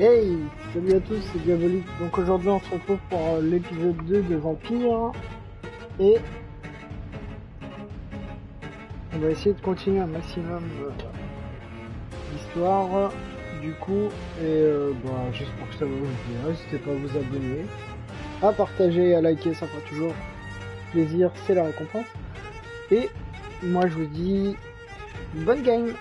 Hey, salut à tous, c'est Diabolique. Donc aujourd'hui on se retrouve pour l'épisode 2 de Vampyr. Et on va essayer de continuer un maximum l'histoire du coup. Et juste pour que ça vous plaise, n'hésitez pas à vous abonner, à partager et à liker, ça fera toujours plaisir, c'est la récompense. Et moi je vous dis bonne game.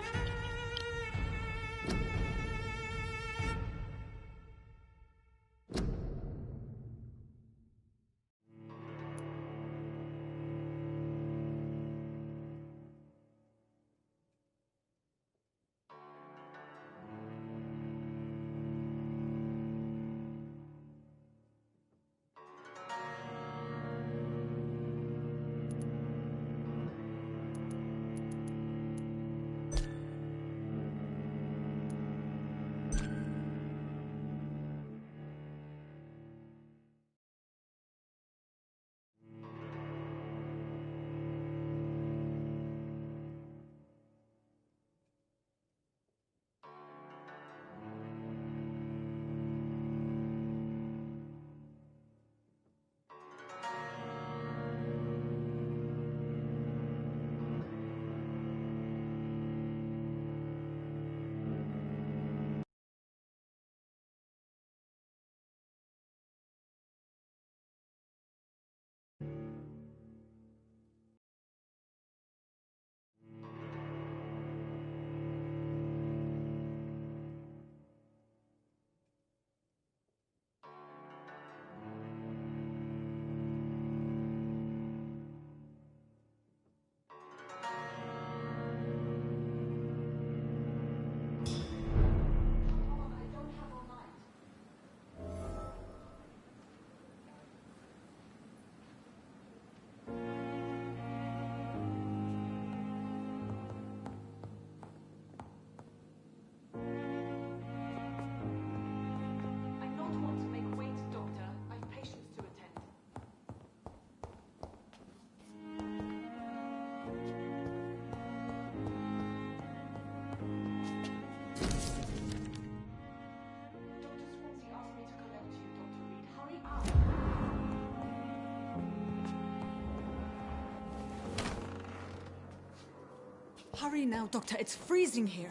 Hurry now, Doctor. It's freezing here.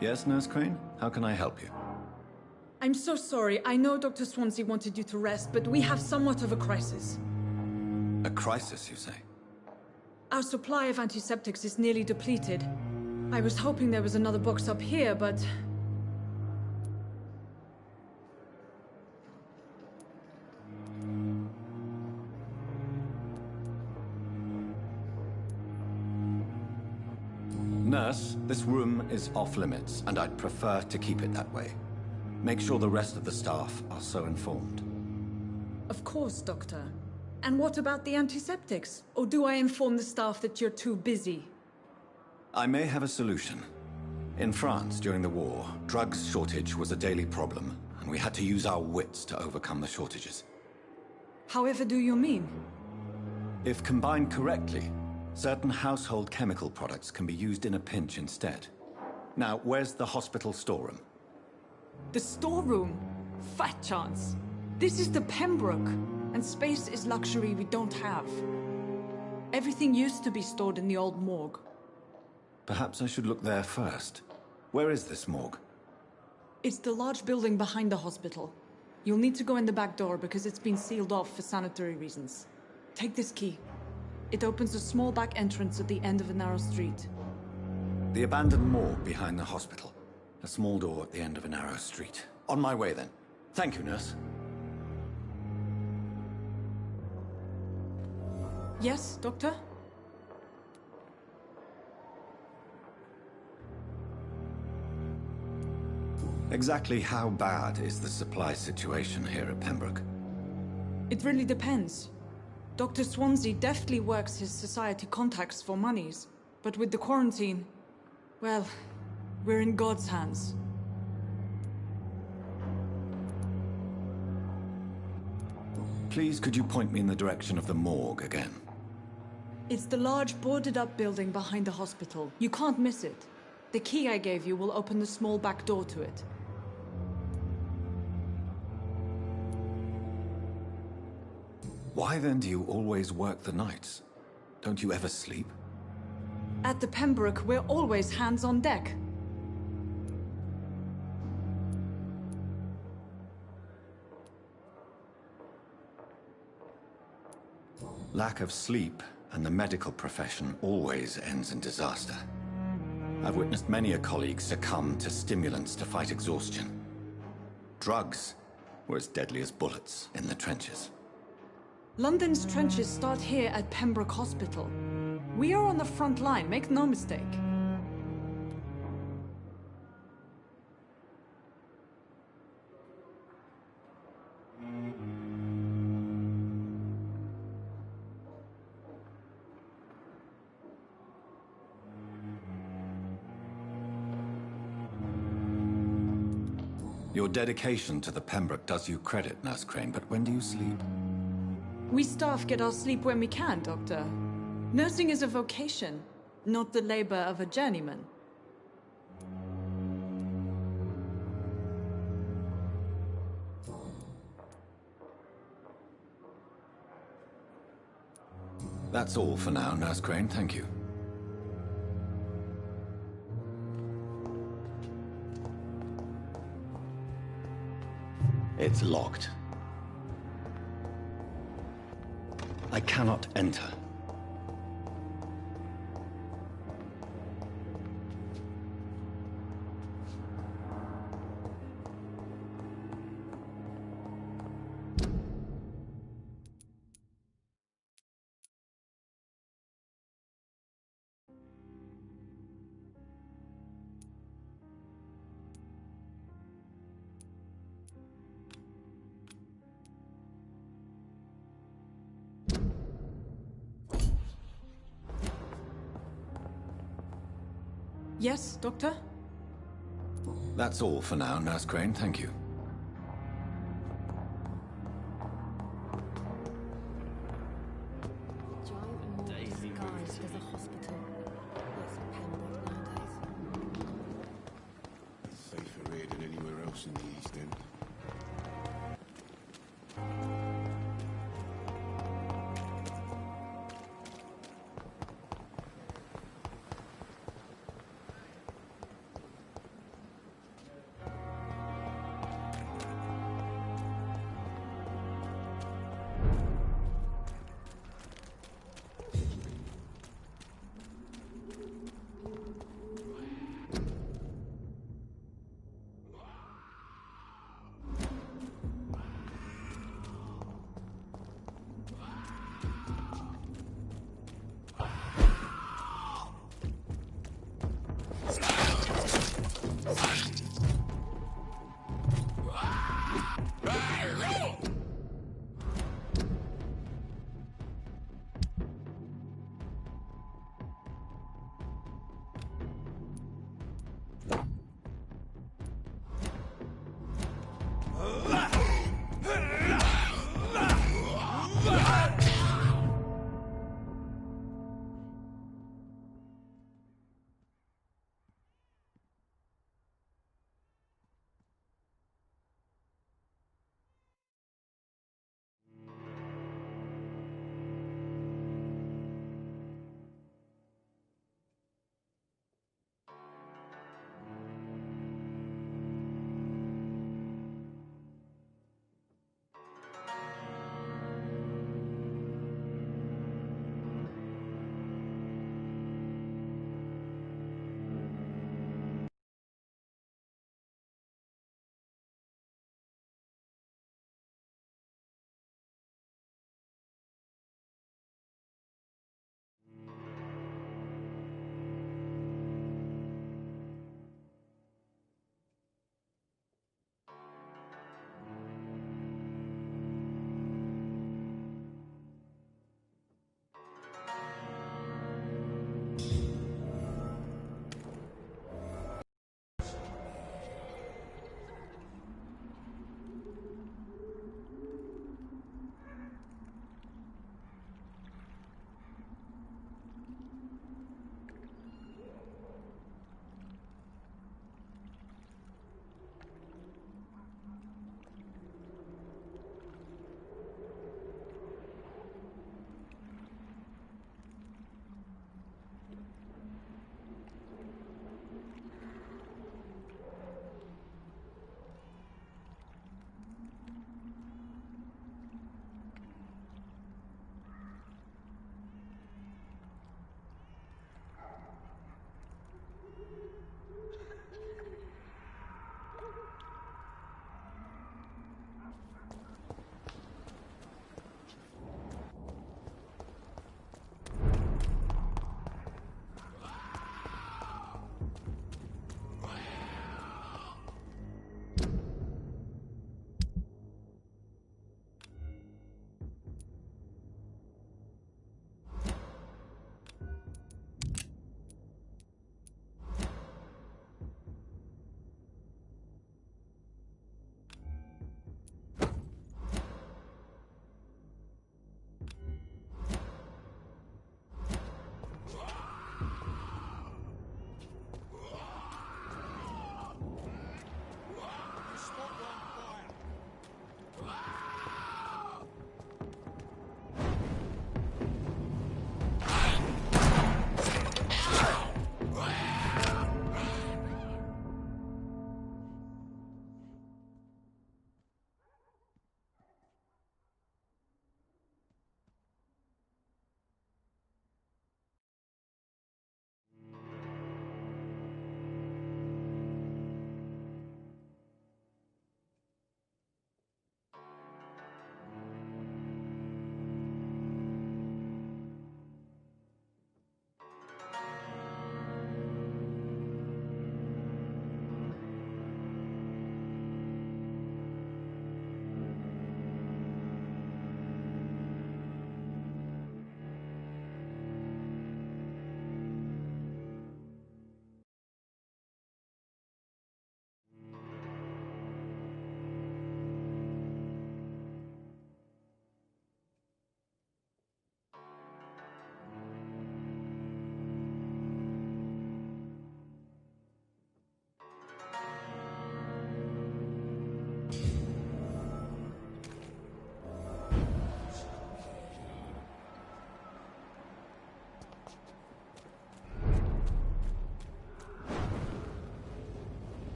Yes, Nurse Crane? How can I help you? I'm so sorry. I know Dr. Swansea wanted you to rest, but we have somewhat of a crisis. A crisis, you say? Our supply of antiseptics is nearly depleted. I was hoping there was another box up here, but... Nurse, this room is off-limits, and I'd prefer to keep it that way. Make sure the rest of the staff are so informed. Of course, Doctor. And what about the antiseptics? Or do I inform the staff that you're too busy? I may have a solution. In France, during the war, drugs shortage was a daily problem, and we had to use our wits to overcome the shortages. However do you mean? If combined correctly, certain household chemical products can be used in a pinch instead. Now, where's the hospital storeroom? The storeroom? Fat chance. This is the Pembroke, and space is luxury we don't have. Everything used to be stored in the old morgue. Perhaps I should look there first. Where is this morgue? It's the large building behind the hospital. You'll need to go in the back door because it's been sealed off for sanitary reasons. Take this key. It opens a small back entrance at the end of a narrow street. The abandoned morgue behind the hospital. A small door at the end of a narrow street. On my way then. Thank you, nurse. Yes, Doctor? Exactly how bad is the supply situation here at Pembroke? It really depends. Dr. Swansea deftly works his society contacts for monies, but with the quarantine, well, we're in God's hands. Please, could you point me in the direction of the morgue again? It's the large boarded-up building behind the hospital. You can't miss it. The key I gave you will open the small back door to it. Why then do you always work the nights? Don't you ever sleep? At the Pembroke, we're always hands on deck. Lack of sleep and the medical profession always ends in disaster. I've witnessed many a colleague succumb to stimulants to fight exhaustion. Drugs were as deadly as bullets in the trenches. London's trenches start here at Pembroke Hospital. We are on the front line, make no mistake. Your dedication to the Pembroke does you credit, Nurse Crane, but when do you sleep? We staff get our sleep when we can, Doctor. Nursing is a vocation, not the labor of a journeyman. That's all for now, Nurse Crane, thank you. It's locked. I cannot enter. Yes, Doctor? That's all for now, Nurse Crane, thank you. Safer here than anywhere else in the East End.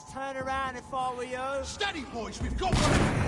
just turn around if I were you. Steady, boys, we've got one.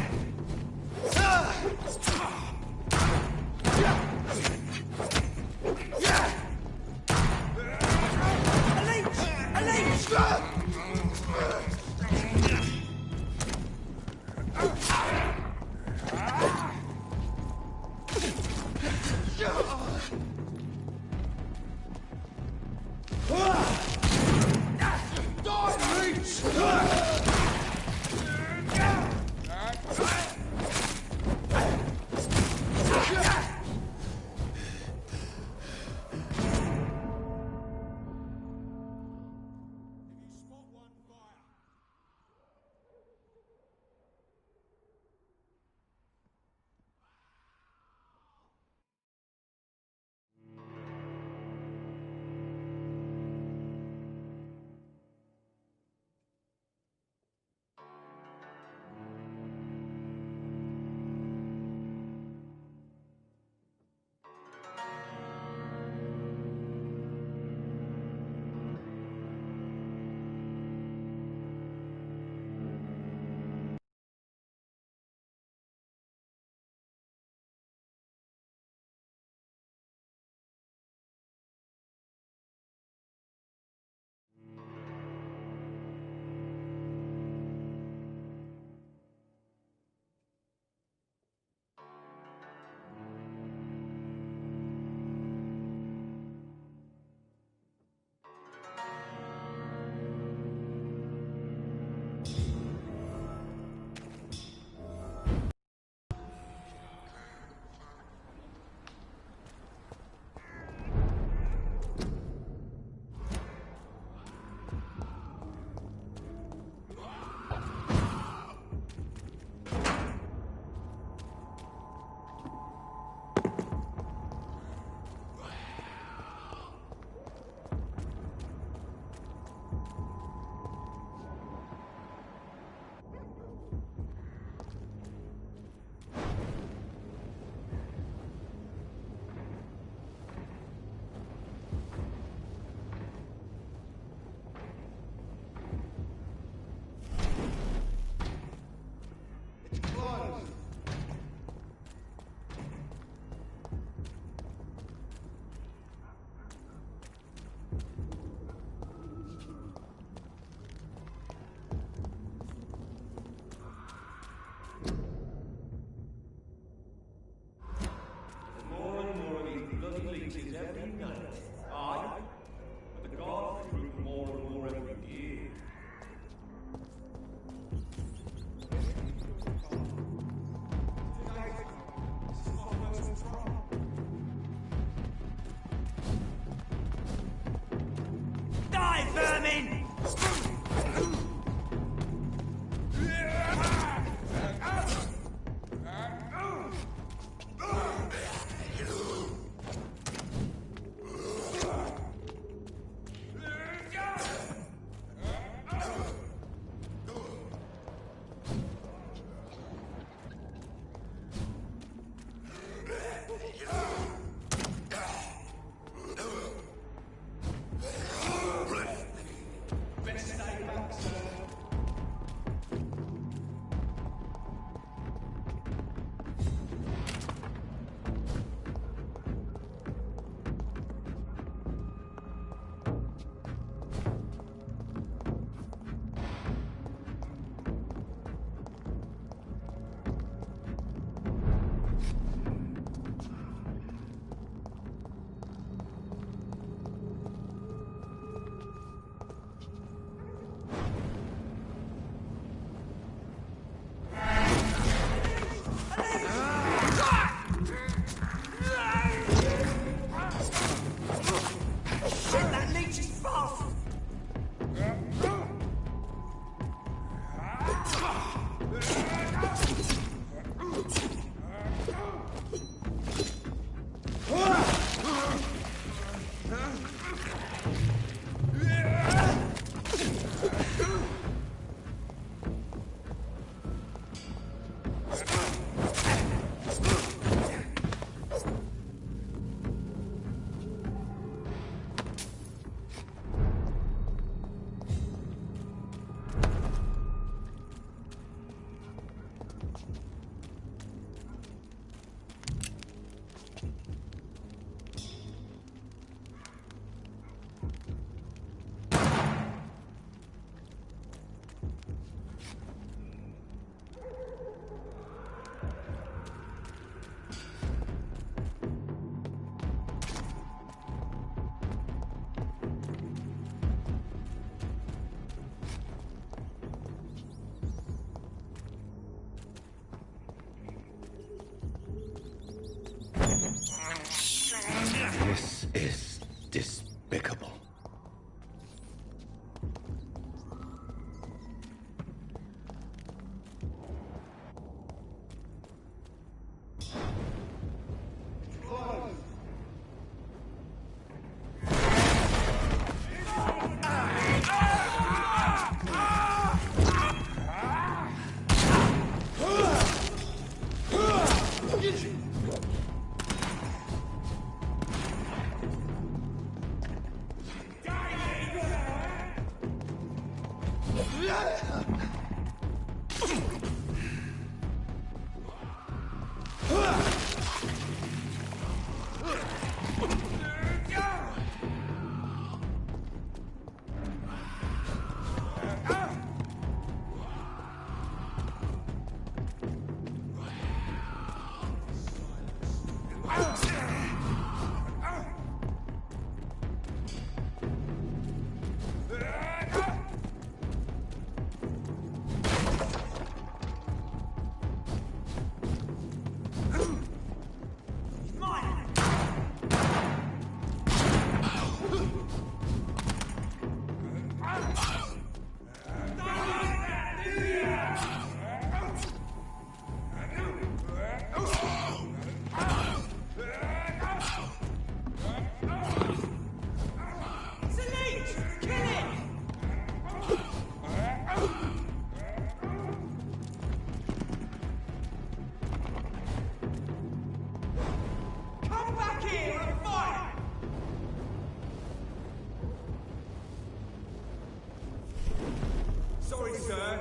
Sorry, sir.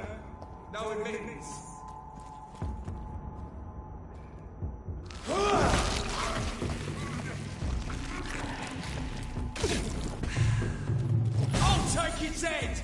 No admittance. I'll take its head!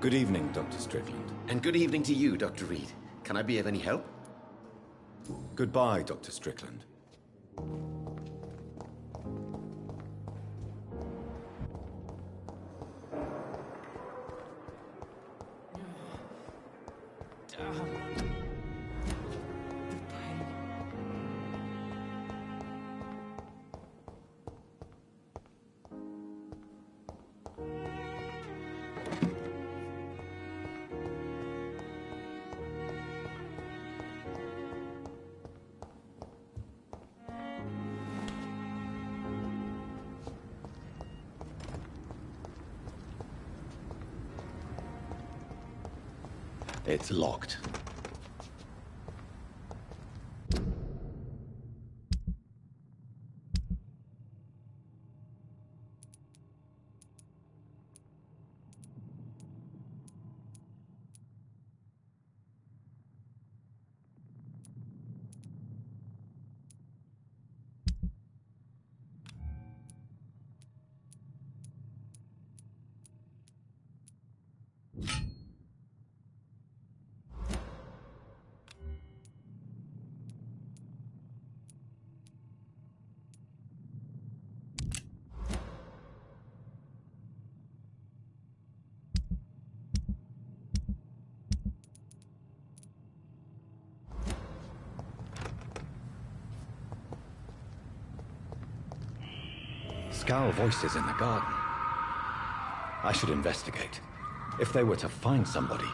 Good evening, Dr. Strickland. And good evening to you, Dr. Reed. Can I be of any help? Goodbye, Dr. Strickland. It's locked. Scowl voices in the garden. I should investigate. If they were to find somebody.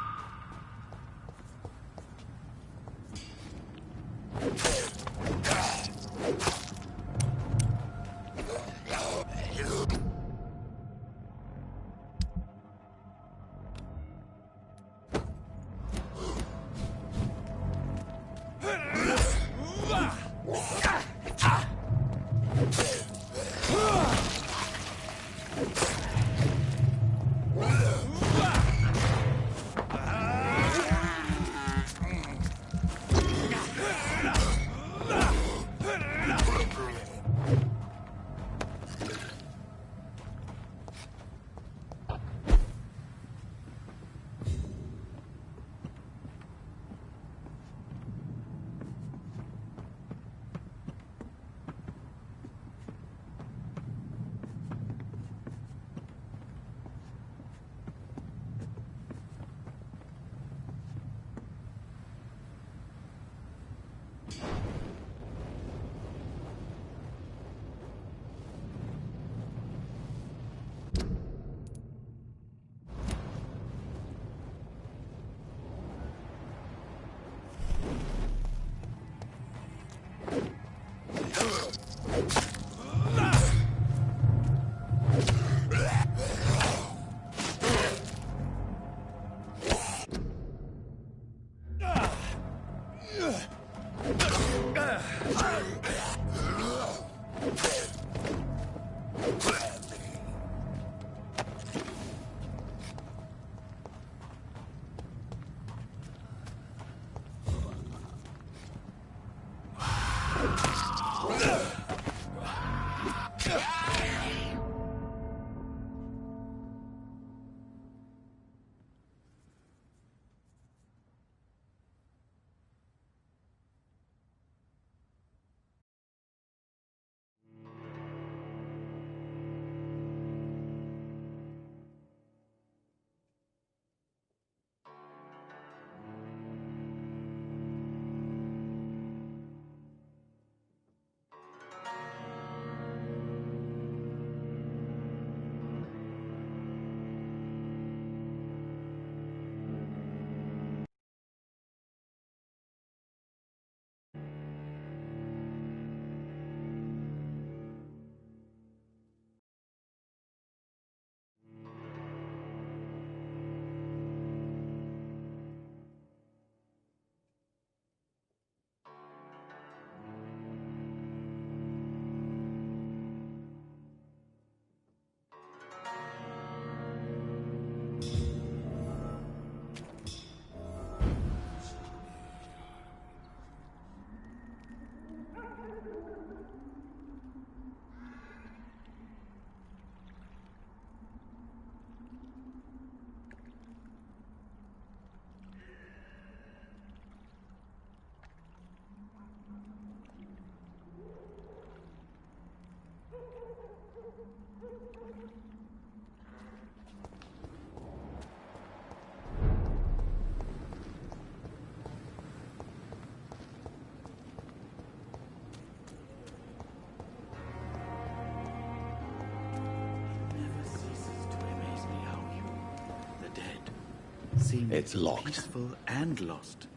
seemed It's locked. peaceful and lost.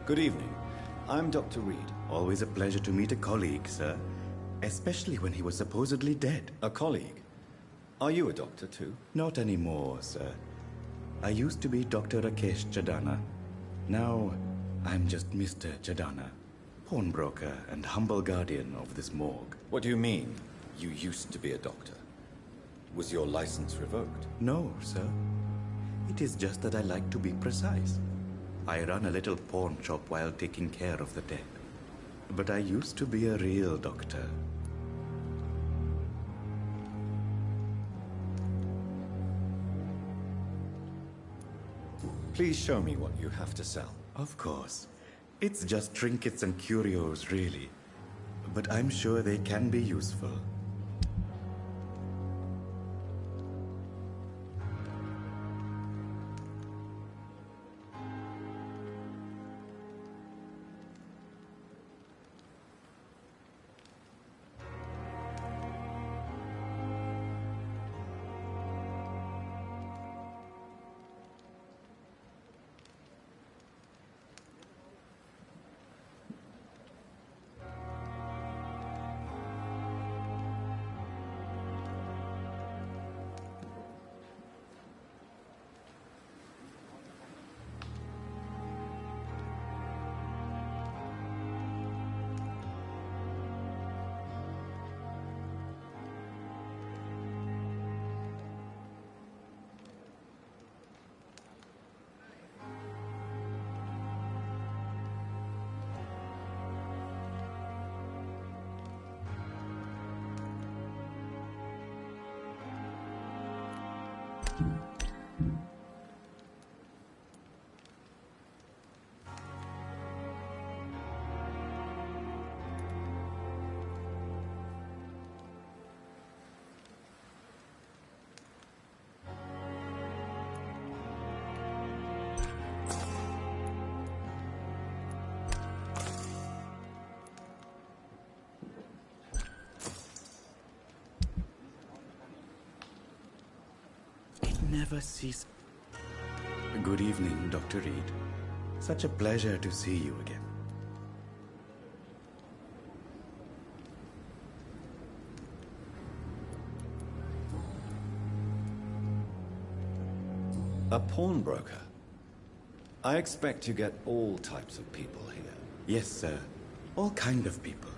Good evening. I'm Dr. Reed. Always a pleasure to meet a colleague, sir. Especially when he was supposedly dead. A colleague. Are you a doctor too? Not anymore, sir. I used to be Dr. Rakesh Chadana. Now, I'm just Mr. Chadana, pawnbroker and humble guardian of this morgue. What do you mean, you used to be a doctor? Was your license revoked? No, sir. It is just that I like to be precise. I run a little pawn shop while taking care of the dead. But I used to be a real doctor. Please show me what you have to sell. Of course. It's just trinkets and curios, really. But I'm sure they can be useful. Never cease. Good evening, Dr. Reed. Such a pleasure to see you again. A pawnbroker? I expect you get all types of people here. Yes, sir. All kind of people.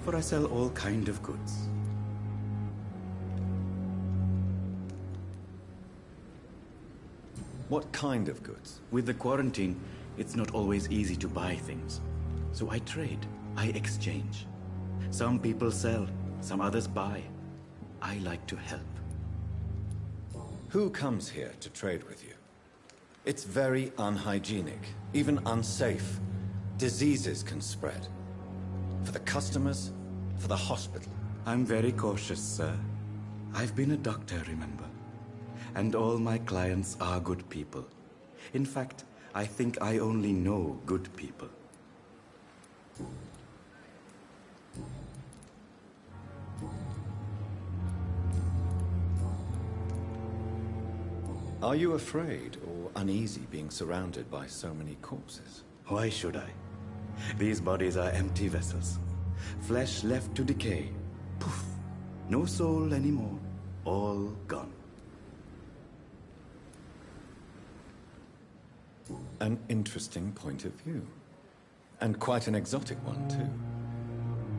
For I sell all kind of goods. What kind of goods? With the quarantine, it's not always easy to buy things. So I trade. I exchange. Some people sell, some others buy. I like to help. Who comes here to trade with you? It's very unhygienic, even unsafe. Diseases can spread. For the customers, for the hospital. I'm very cautious, sir. I've been a doctor, remember? And all my clients are good people. In fact, I think I only know good people. Are you afraid or uneasy being surrounded by so many corpses? Why should I? These bodies are empty vessels. Flesh left to decay. Poof. No soul anymore. All gone. An interesting point of view. And quite an exotic one, too.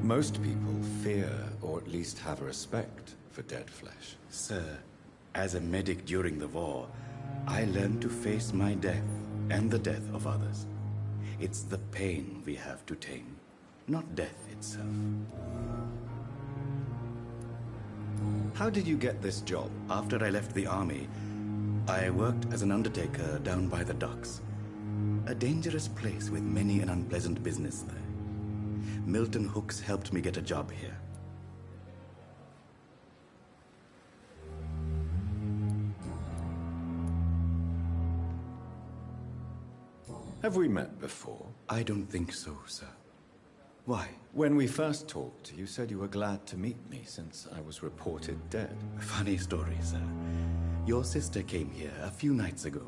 Most people fear, or at least have a respect, for dead flesh. Sir, as a medic during the war, I learned to face my death and the death of others. It's the pain we have to tame, not death itself. How did you get this job? After I left the army, I worked as an undertaker down by the docks. A dangerous place with many an unpleasant business there. Milton Hooks helped me get a job here. Have we met before? I don't think so, sir. Why? When we first talked, you said you were glad to meet me since I was reported dead. Funny story, sir. Your sister came here a few nights ago.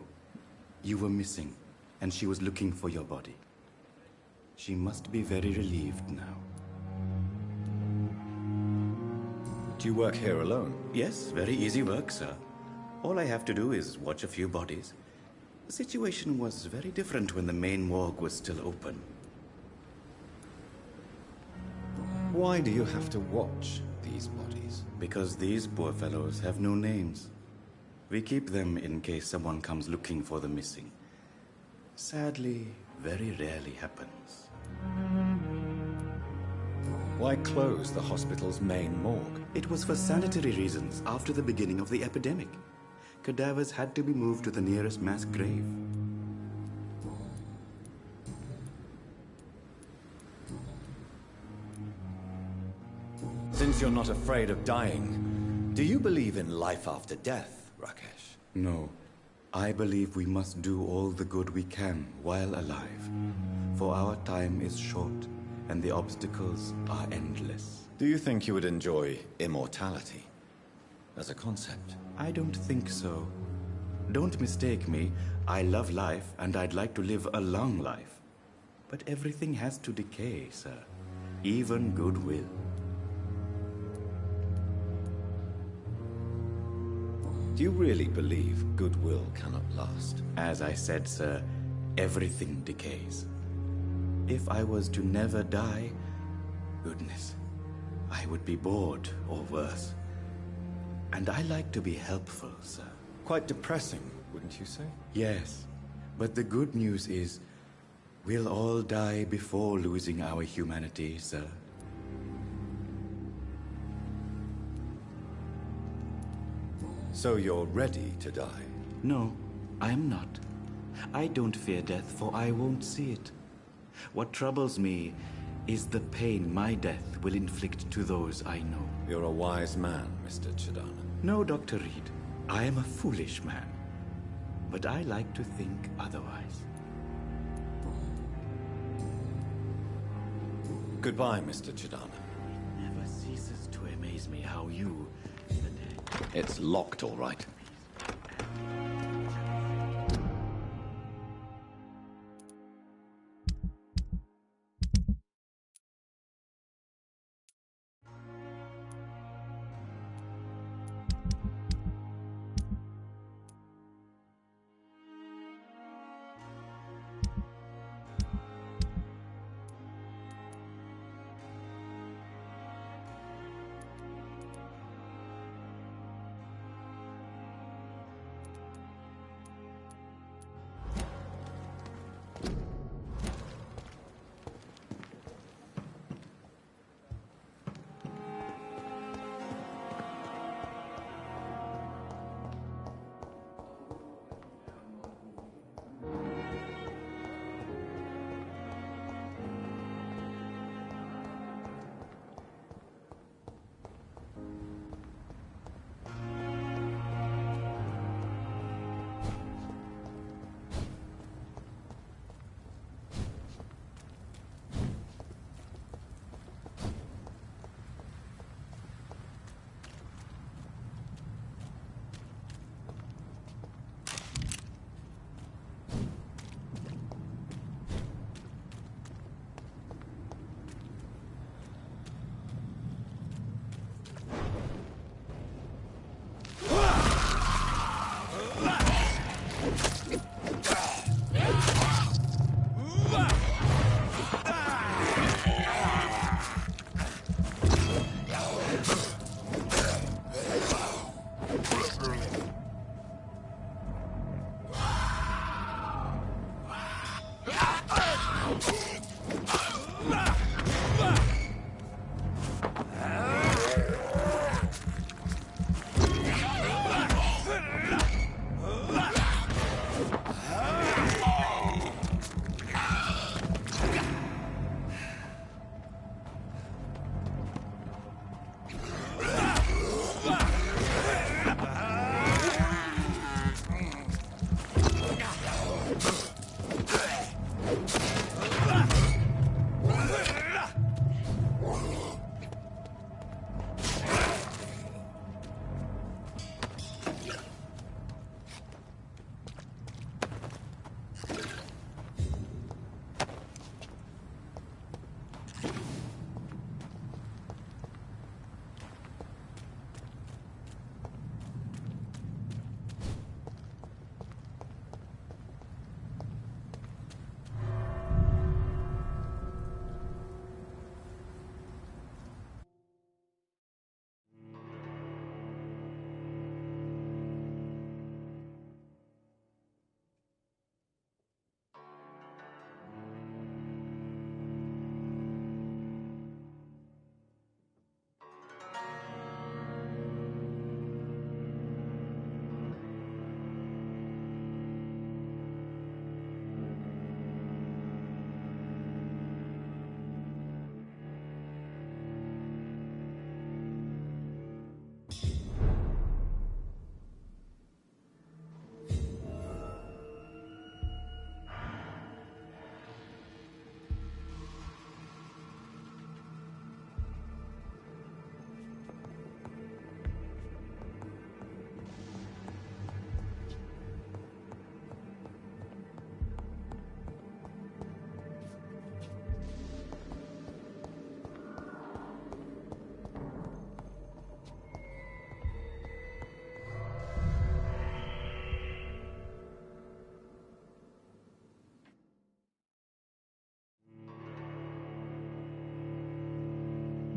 You were missing, and she was looking for your body. She must be very relieved now. Do you work here alone? Yes, very easy work, sir. All I have to do is watch a few bodies. The situation was very different when the main morgue was still open. Why do you have to watch these bodies? Because these poor fellows have no names. We keep them in case someone comes looking for the missing. Sadly, very rarely happens. Why close the hospital's main morgue? It was for sanitary reasons after the beginning of the epidemic. Cadavers had to be moved to the nearest mass grave. Since you're not afraid of dying, do you believe in life after death, Rakesh? No. I believe we must do all the good we can while alive. For our time is short, and the obstacles are endless. Do you think you would enjoy immortality as a concept? I don't think so. Don't mistake me. I love life, and I'd like to live a long life. But everything has to decay, sir. Even goodwill. Do you really believe goodwill cannot last? As I said, sir, everything decays. If I was to never die, goodness, I would be bored or worse. And I like to be helpful, sir. Quite depressing, wouldn't you say? Yes, but the good news is, we'll all die before losing our humanity, sir. So you're ready to die? No, I'm not. I don't fear death, for I won't see it. What troubles me is the pain my death will inflict to those I know. You're a wise man, Mr. Chidana. No, Dr. Reed. I am a foolish man. But I like to think otherwise. Goodbye, Mr. Chidana. It never ceases to amaze me how you... It's locked, all right.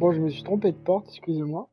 Bon, je me suis trompé de porte, excusez-moi.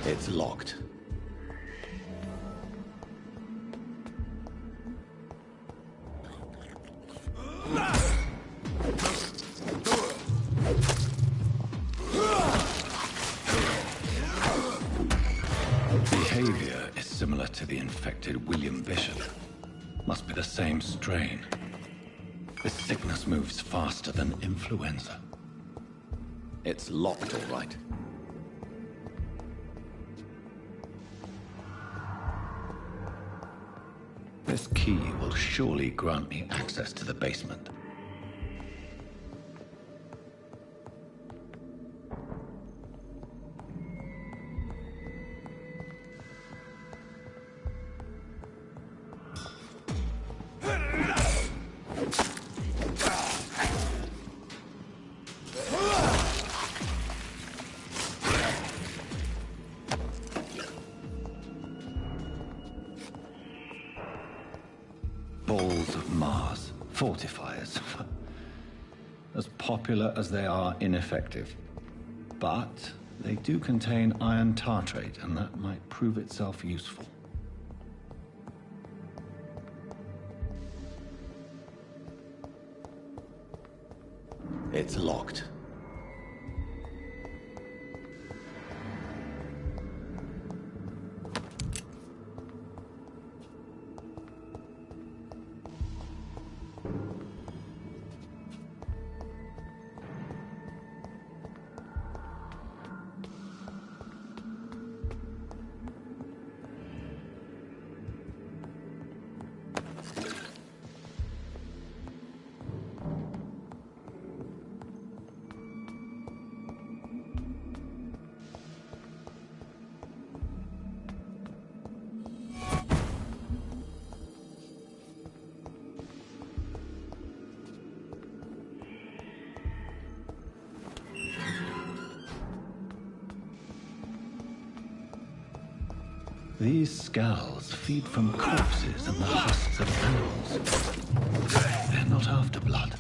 It's locked. Behavior is similar to the infected William Bishop. Must be the same strain. This sickness moves faster than influenza. It's locked, all right. This key will surely grant me access to the basement. Balls of Mars, fortifiers. As popular as they are ineffective. But they do contain iron tartrate, and that might prove itself useful. It's locked. These skulls feed from corpses and the husks of animals. They're not after blood.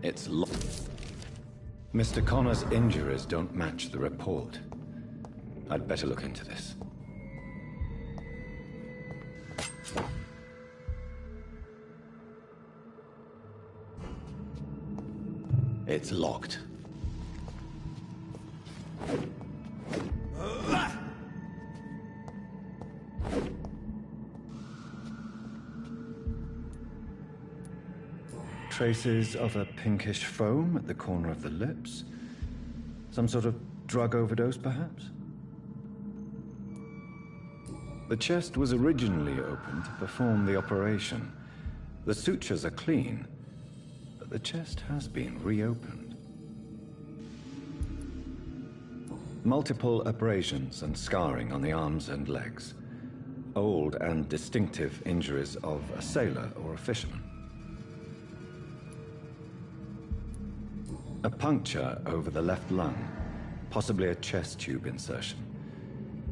It's locked. Mr. Connor's injuries don't match the report. I'd better look into this. It's locked. Traces of a pinkish foam at the corner of the lips. Some sort of drug overdose, perhaps? The chest was originally opened to perform the operation. The sutures are clean, but the chest has been reopened. Multiple abrasions and scarring on the arms and legs. Old and distinctive injuries of a sailor or a fisherman. A puncture over the left lung, possibly a chest tube insertion.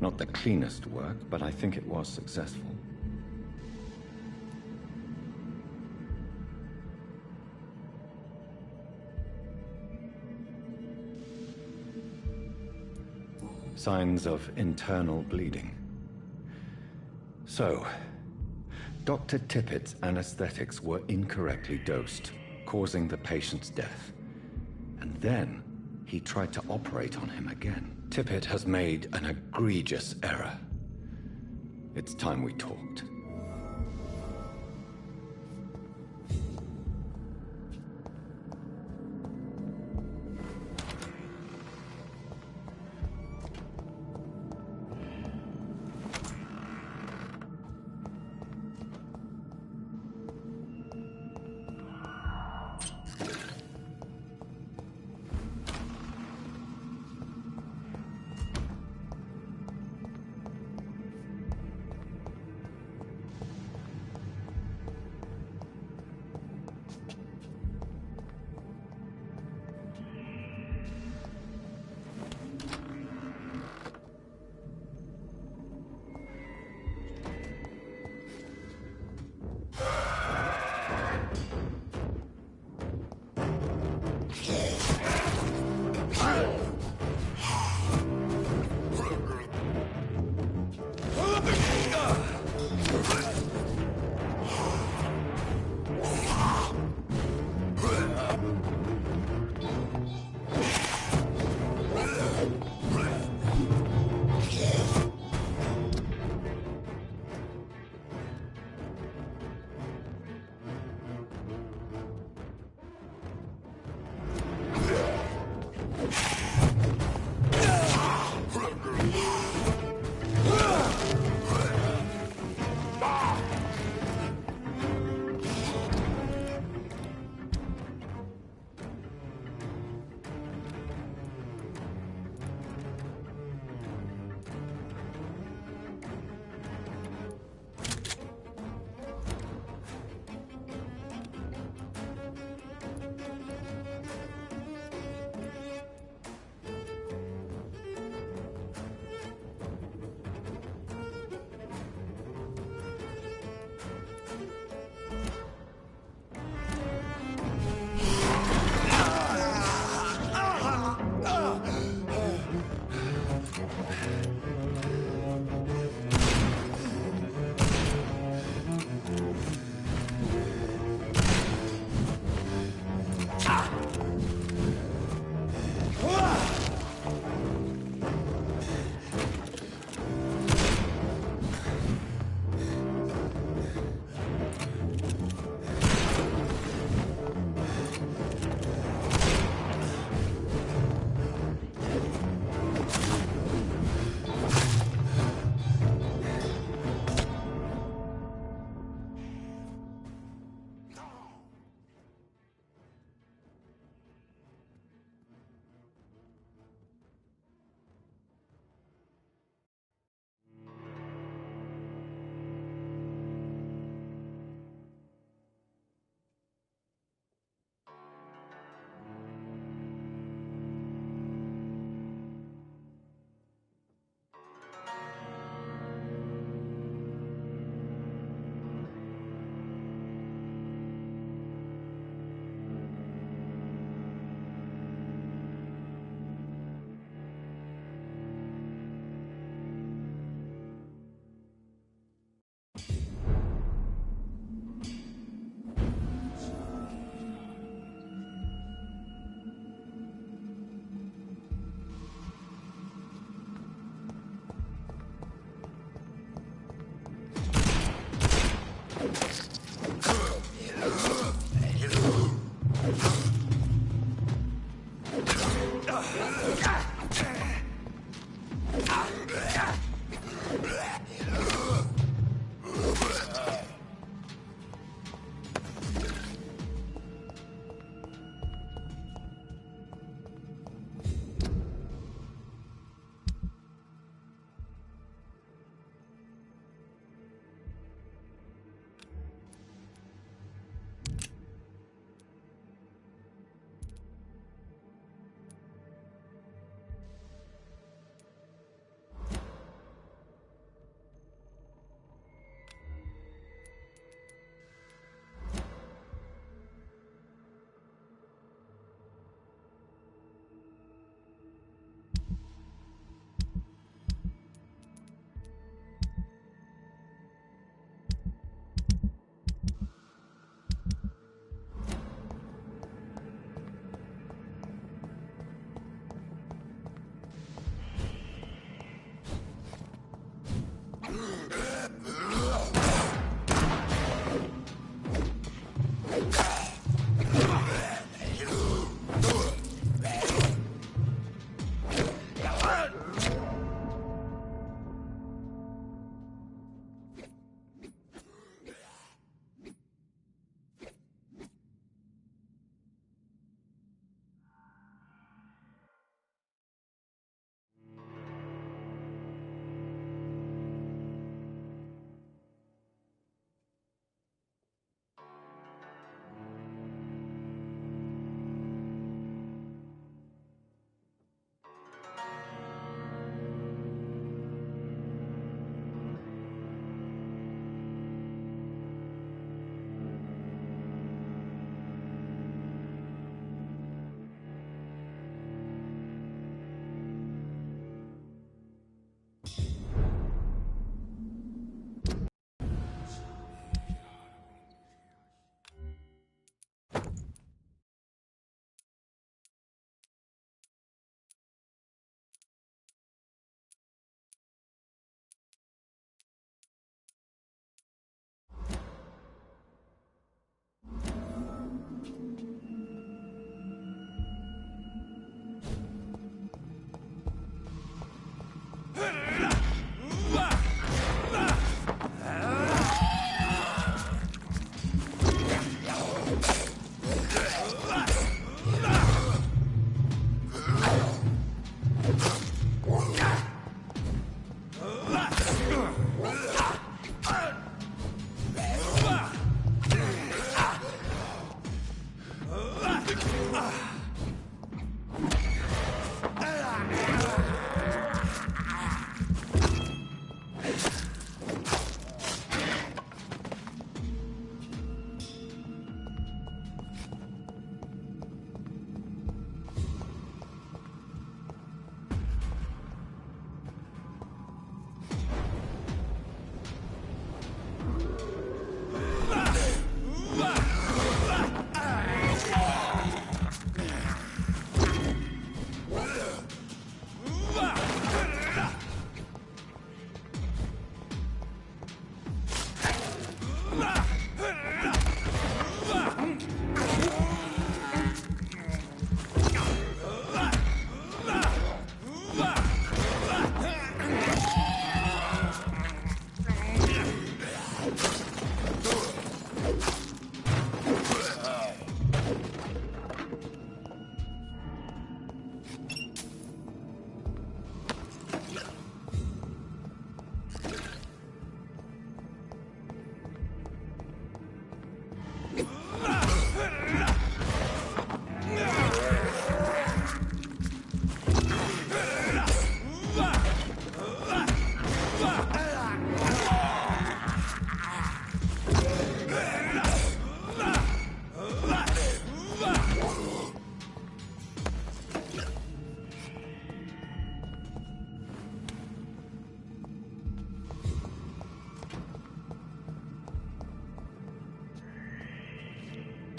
Not the cleanest work, but I think it was successful. Signs of internal bleeding. So, Dr. Tippett's anesthetics were incorrectly dosed, causing the patient's death. And then, he tried to operate on him again. Tippett has made an egregious error. It's time we talked.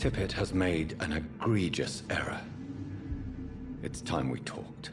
Tippett has made an egregious error. It's time we talked.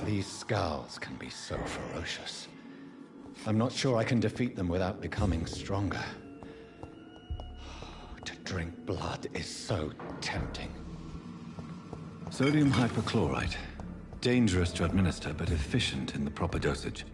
These scowls can be so ferocious. I'm not sure I can defeat them without becoming stronger. To drink blood is so tempting. Sodium hypochlorite. Dangerous to administer, but efficient in the proper dosage.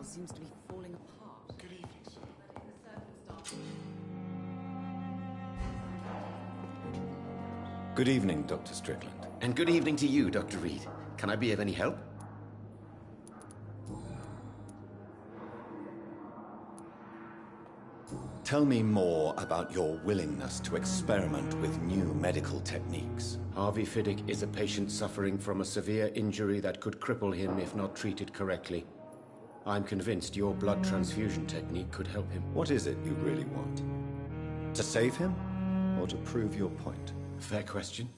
seems to be falling apart. Good evening, sir. Good evening, Dr. Strickland. And good evening to you, Dr. Reed. Can I be of any help? Tell me more about your willingness to experiment with new medical techniques. Harvey Fiddick is a patient suffering from a severe injury that could cripple him if not treated correctly. I'm convinced your blood transfusion technique could help him. What is it you really want? To save him, or to prove your point? Fair question.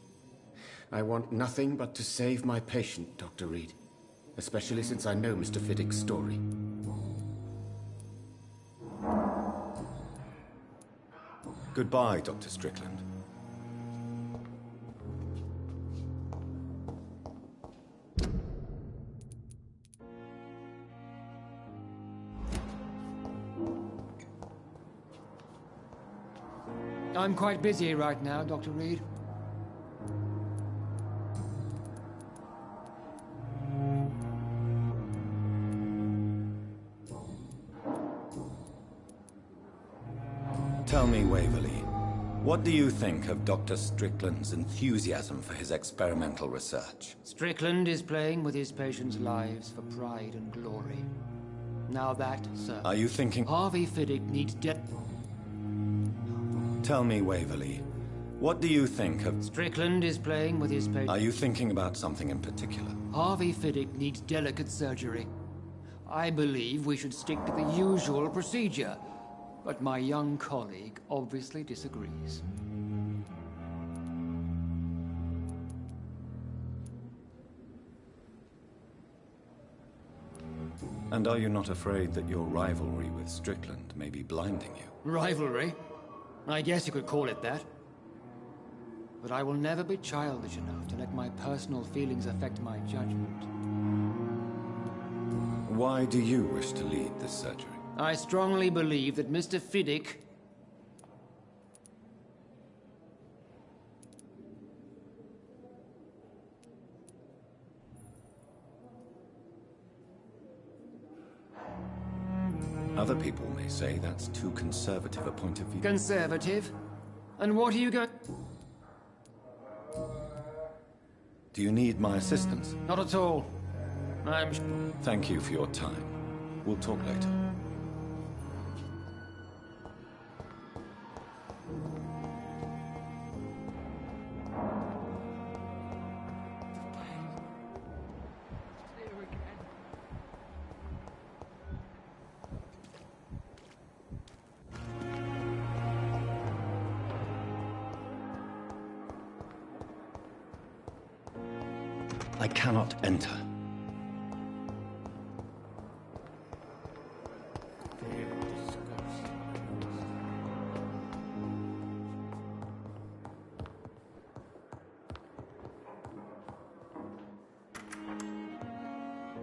I want nothing but to save my patient, Dr. Reed. Especially since I know Mr. Fiddick's story. Goodbye, Dr. Strickland. I'm quite busy right now, Dr. Reed. Tell me, Waverly, what do you think of Dr. Strickland's enthusiasm for his experimental research? Strickland is playing with his patients' lives for pride and glory. Now that, sir... Are you thinking... Harvey Fiddick needs Tell me, Waverly, what do you think of... Strickland is playing with his patients... Are you thinking about something in particular? Harvey Fiddick needs delicate surgery. I believe we should stick to the usual procedure. But my young colleague obviously disagrees. And are you not afraid that your rivalry with Strickland may be blinding you? Rivalry? I guess you could call it that. But I will never be childish enough to let my personal feelings affect my judgment. Why do you wish to lead this surgery? I strongly believe that Mr. Fiddick... Other people may say that's too conservative a point of view. Conservative? And what are you going... Do you need my assistance? Not at all. I'm... Thank you for your time. We'll talk later. I cannot enter.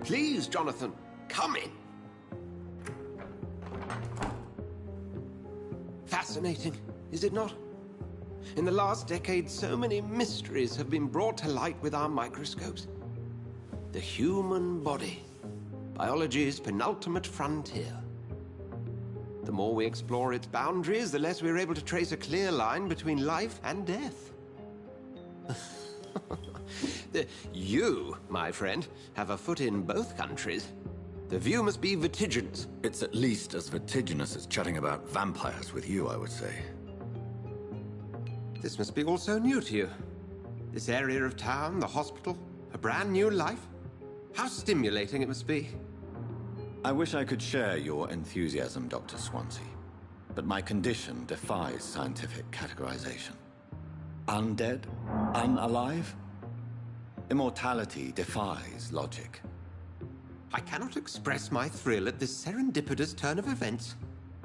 Please, Jonathan, come in. Fascinating, is it not? In the last decade, so many mysteries have been brought to light with our microscopes. The human body, biology's penultimate frontier. The more we explore its boundaries, the less we're able to trace a clear line between life and death. You, my friend, have a foot in both countries. The view must be vertiginous. It's at least as vertiginous as chatting about vampires with you, I would say. This must be all so new to you. This area of town, the hospital, a brand new life. How stimulating it must be. I wish I could share your enthusiasm, Dr. Swansea, but my condition defies scientific categorization. Undead? Unalive? Immortality defies logic. I cannot express my thrill at this serendipitous turn of events.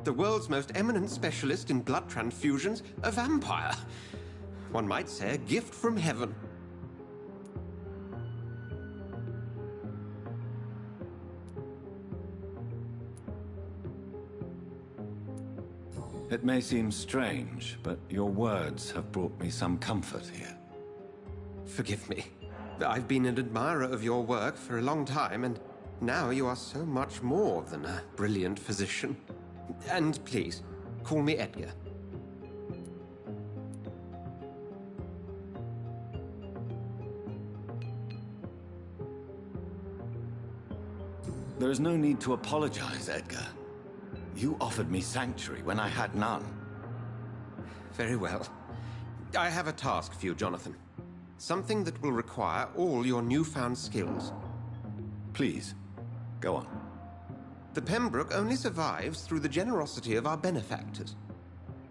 The world's most eminent specialist in blood transfusions, a vampire. One might say a gift from heaven. It may seem strange, but your words have brought me some comfort here. Forgive me. I've been an admirer of your work for a long time, and Now you are so much more than a brilliant physician. And please, call me Edgar. There is no need to apologize, Edgar. You offered me sanctuary when I had none. Very well. I have a task for you, Jonathan. Something that will require all your newfound skills. Please, go on. The Pembroke only survives through the generosity of our benefactors.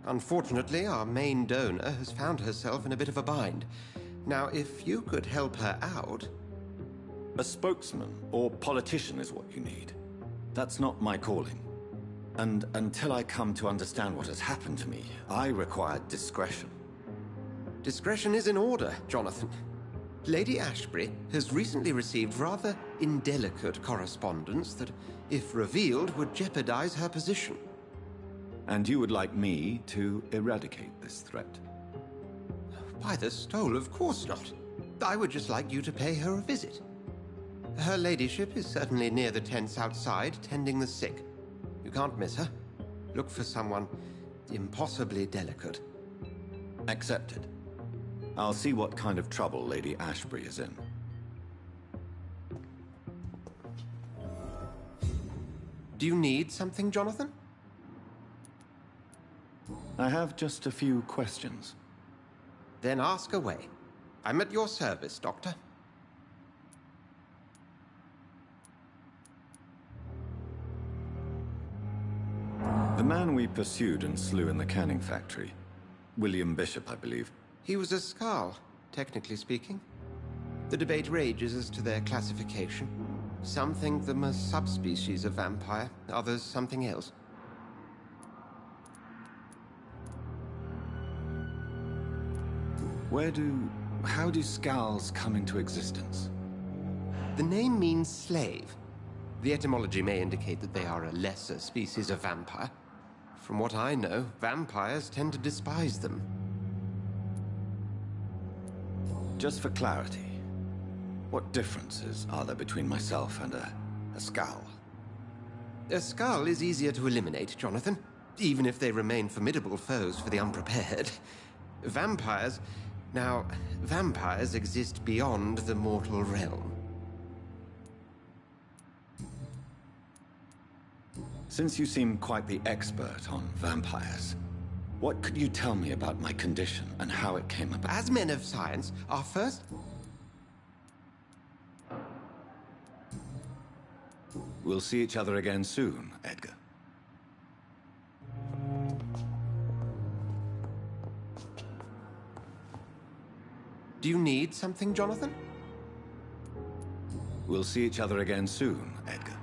Unfortunately, our main donor has found herself in a bit of a bind. Now, if you could help her out... A spokesman or politician is what you need. That's not my calling. And until I come to understand what has happened to me, I require discretion. Discretion is in order, Jonathan. Lady Ashbury has recently received rather indelicate correspondence that, if revealed, would jeopardize her position. And you would like me to eradicate this threat? By the stole, of course not. I would just like you to pay her a visit. Her ladyship is certainly near the tents outside, tending the sick. You can't miss her. Look for someone impossibly delicate. Accepted. I'll see what kind of trouble Lady Ashbury is in. Do you need something, Jonathan? I have just a few questions. Then ask away. I'm at your service, Doctor. The man we pursued and slew in the canning factory, William Bishop, I believe. He was a Skald, technically speaking. The debate rages as to their classification. Some think them a subspecies of vampire, others something else. How do Skalds come into existence? The name means slave. The etymology may indicate that they are a lesser species of vampire. From what I know, vampires tend to despise them. Just for clarity, what differences are there between myself and a Skald? A Skald is easier to eliminate, Jonathan, even if they remain formidable foes for the unprepared. Vampires... Now, vampires exist beyond the mortal realm. Since you seem quite the expert on vampires, what could you tell me about my condition and how it came about? As men of science, our first... We'll see each other again soon, Edgar. Do you need something, Jonathan? We'll see each other again soon, Edgar.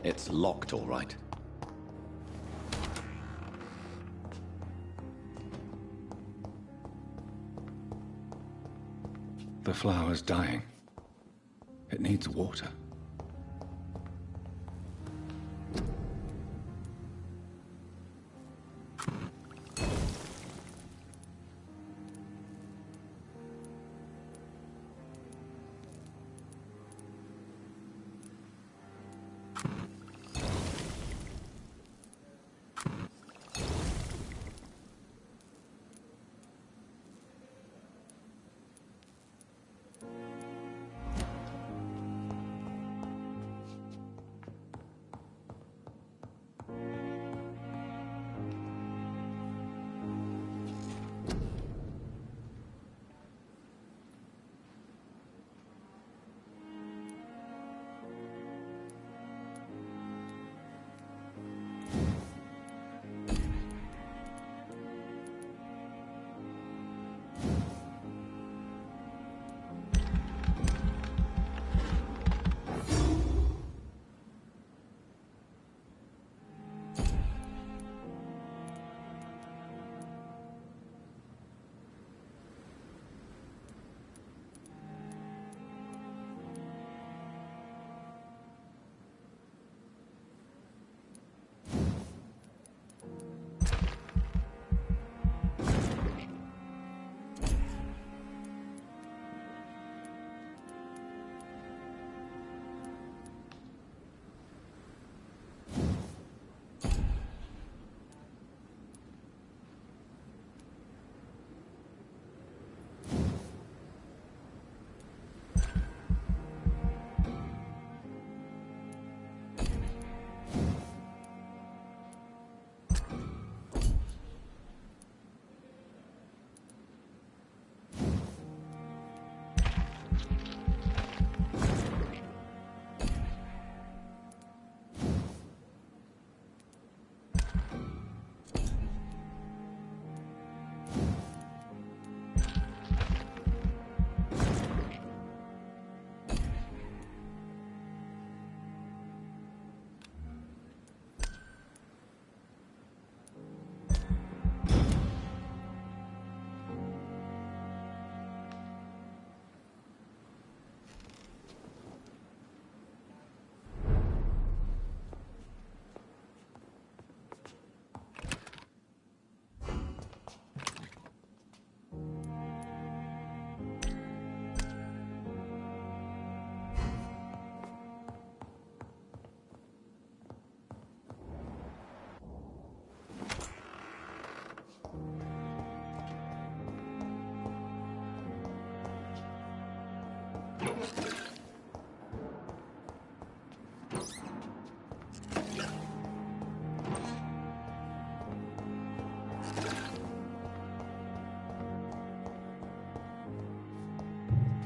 It's locked, all right. The flower's dying. It needs water.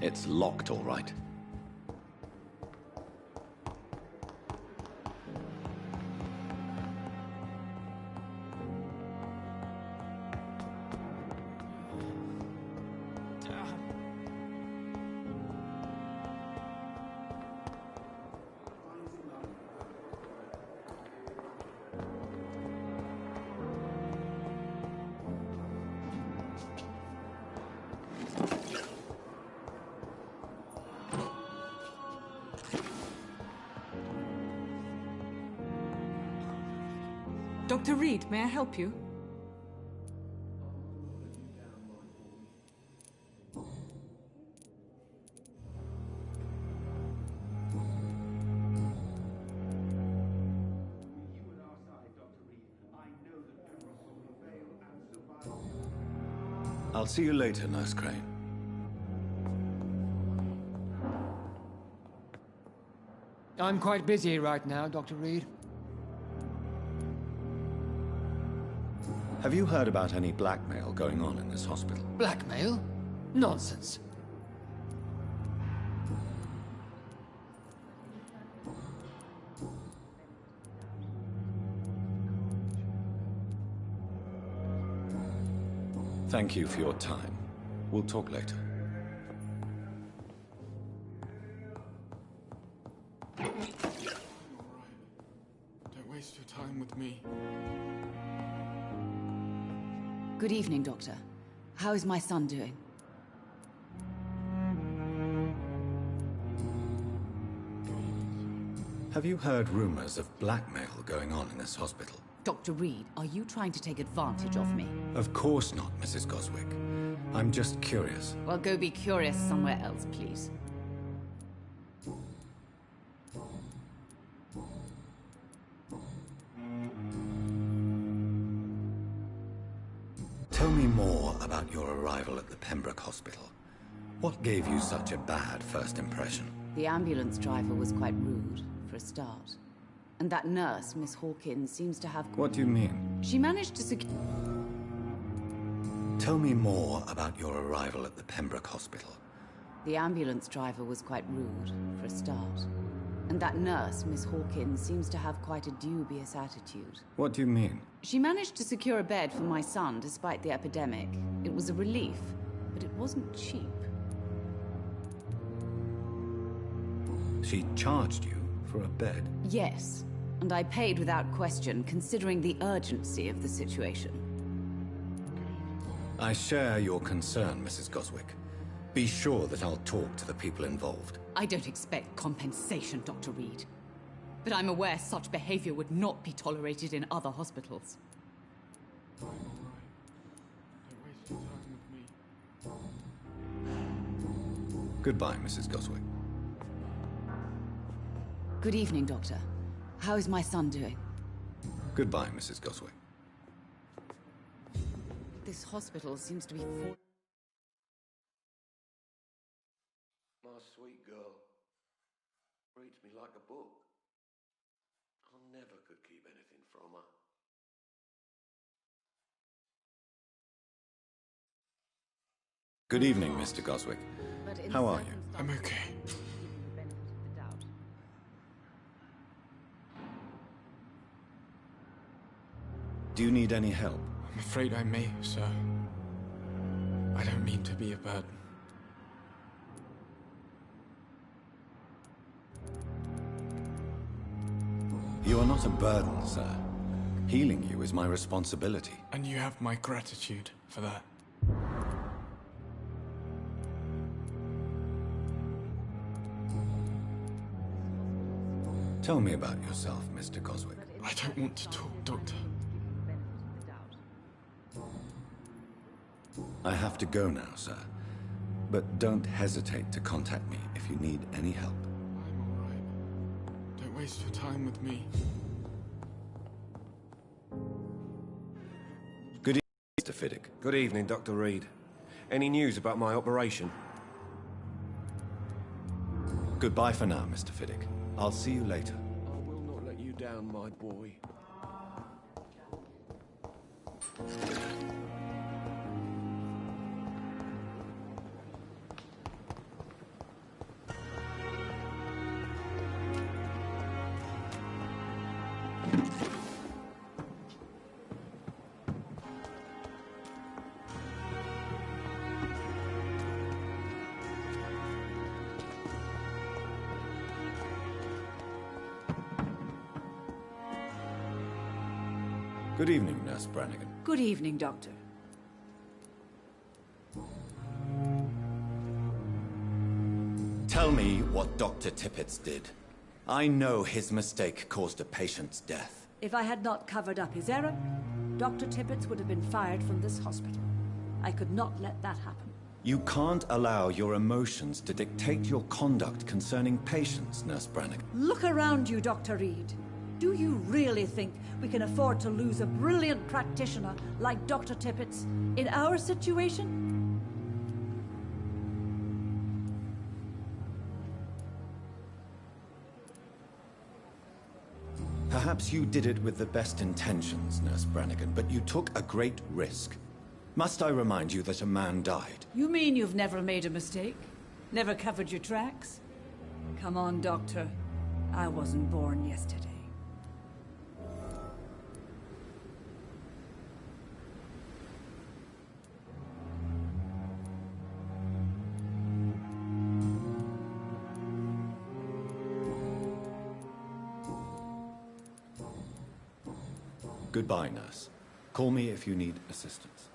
It's locked, all right. Dr. Reed, may I help you? I'll see you later, Nurse Crane. I'm quite busy right now, Dr. Reed. Have you heard about any blackmail going on in this hospital? Blackmail? Nonsense. Thank you for your time. We'll talk later. Don't waste your time with me. Good evening, Doctor. How is my son doing? Have you heard rumors of blackmail going on in this hospital? Dr. Reed, are you trying to take advantage of me? Of course not, Mrs. Goswick. I'm just curious. Well, go be curious somewhere else, please. Tell me more about your arrival at the Pembroke Hospital. What gave you such a bad first impression? The ambulance driver was quite rude, for a start. And that nurse, Miss Hawkins, seems to have... What do you mean? She managed to secure... Tell me more about your arrival at the Pembroke Hospital. The ambulance driver was quite rude, for a start. And that nurse, Miss Hawkins, seems to have quite a dubious attitude. What do you mean? She managed to secure a bed for my son despite the epidemic. It was a relief, but it wasn't cheap. She charged you for a bed? Yes, and I paid without question, considering the urgency of the situation. I share your concern, Mrs. Goswick. Be sure that I'll talk to the people involved. I don't expect compensation, Dr. Reed. But I'm aware such behavior would not be tolerated in other hospitals. I'm all right. Don't waste your time with me. Goodbye, Mrs. Goswick. Good evening, Doctor. How is my son doing? Goodbye, Mrs. Goswick. This hospital seems to be full... My sweet girl reads me like a book. I never could keep anything from her. Good evening, Mr. Goswick. How are you? I'm okay. Do you need any help? I'm afraid I may, sir. I don't mean to be a burden. You are not a burden, sir. Healing you is my responsibility. And you have my gratitude for that. Tell me about yourself, Mr. Goswick. I don't want to talk, Doctor. I have to go now, sir. But don't hesitate to contact me if you need any help. I'm all right. Don't waste your time with me. Good evening, Mr. Fiddick. Good evening, Dr. Reed. Any news about my operation? Goodbye for now, Mr. Fiddick. I'll see you later. I will not let you down, my boy. Good evening, Nurse Brannigan. Good evening, Doctor. Tell me what Dr. Tippett did. I know his mistake caused a patient's death. If I had not covered up his error, Dr. Tippett would have been fired from this hospital. I could not let that happen. You can't allow your emotions to dictate your conduct concerning patients, Nurse Brannigan. Look around you, Dr. Reed. Do you really think we can afford to lose a brilliant practitioner like Dr. Tippett in our situation? Perhaps you did it with the best intentions, Nurse Brannigan, but you took a great risk. Must I remind you that a man died? You mean you've never made a mistake? Never covered your tracks? Come on, Doctor. I wasn't born yesterday. Goodbye, nurse. Call me if you need assistance.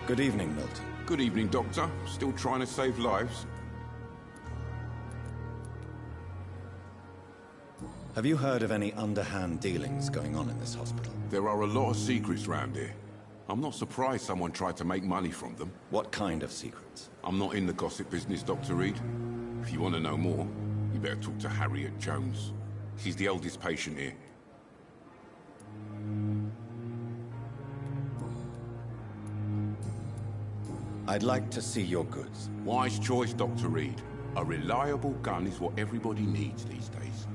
Good evening, Milton. Good evening, Doctor. Still trying to save lives? Have you heard of any underhand dealings going on in this hospital? There are a lot of secrets round here. I'm not surprised someone tried to make money from them. What kind of secrets? I'm not in the gossip business, Dr. Reed. If you want to know more, you better talk to Harriet Jones. She's the oldest patient here. I'd like to see your goods. Wise choice, Dr. Reed. A reliable gun is what everybody needs these days.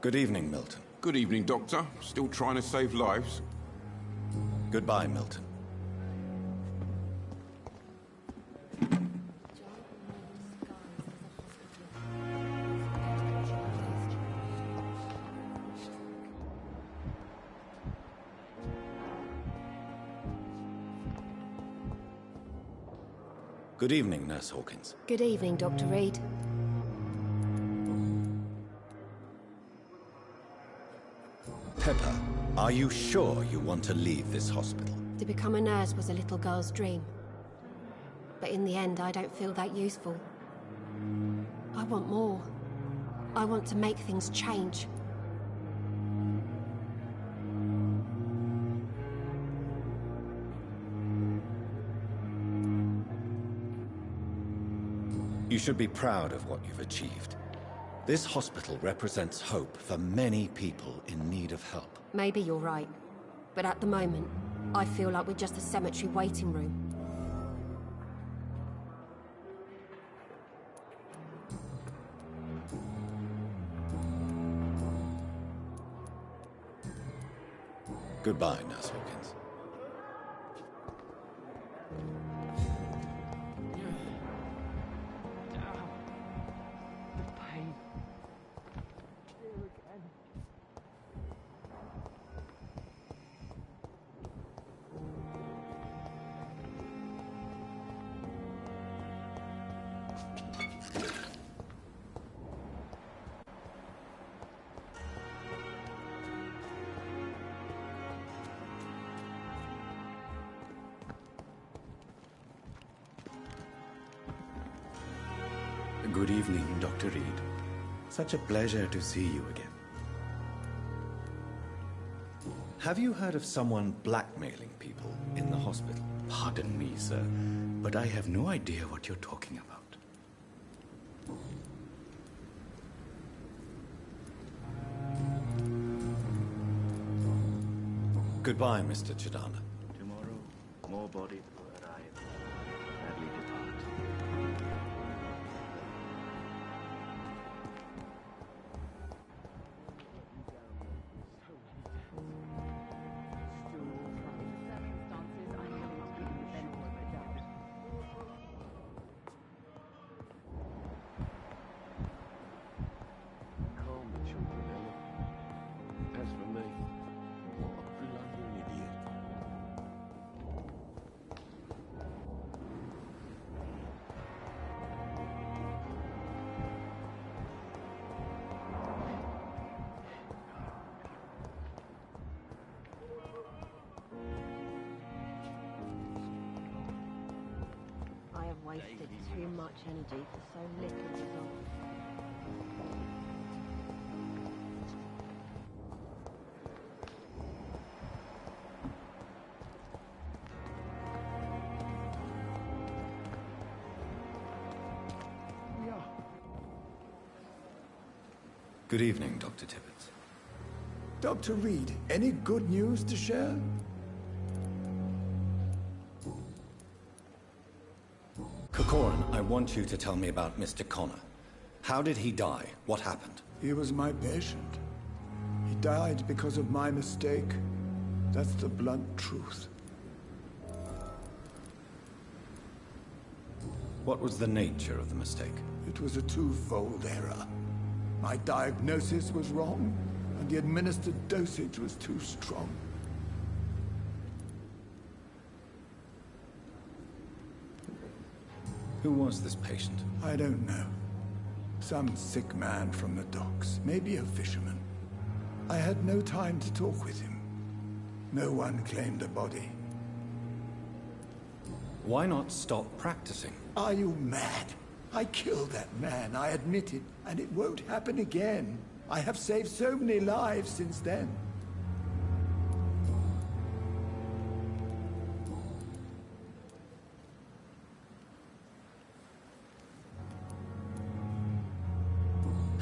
Good evening, Milton. Good evening, Doctor. Still trying to save lives? Goodbye, Milton. Good evening, Nurse Hawkins. Good evening, Dr. Reed. Pepper, are you sure you want to leave this hospital? To become a nurse was a little girl's dream. But in the end, I don't feel that useful. I want more. I want to make things change. You should be proud of what you've achieved. This hospital represents hope for many people in need of help. Maybe you're right. But at the moment, I feel like we're just a cemetery waiting room. Goodbye, Nurse Hawkins. Good evening, Dr. Reed. Such a pleasure to see you again. Have you heard of someone blackmailing people in the hospital? Pardon me, sir, but I have no idea what you're talking about. Goodbye, Mr. Chidana. Tomorrow, more bodies will arrive, sadly depart. wasted too much energy for so little result. Good evening, Dr. Tibbets. Dr. Reed, any good news to share? Corcoran, I want you to tell me about Mr. Connor. How did he die? What happened? He was my patient. He died because of my mistake. That's the blunt truth. What was the nature of the mistake? It was a twofold error. My diagnosis was wrong, and the administered dosage was too strong. Who was this patient? I don't know. Some sick man from the docks, maybe a fisherman. I had no time to talk with him. No one claimed a body. Why not stop practicing? Are you mad? I killed that man, I admit it, and it won't happen again. I have saved so many lives since then.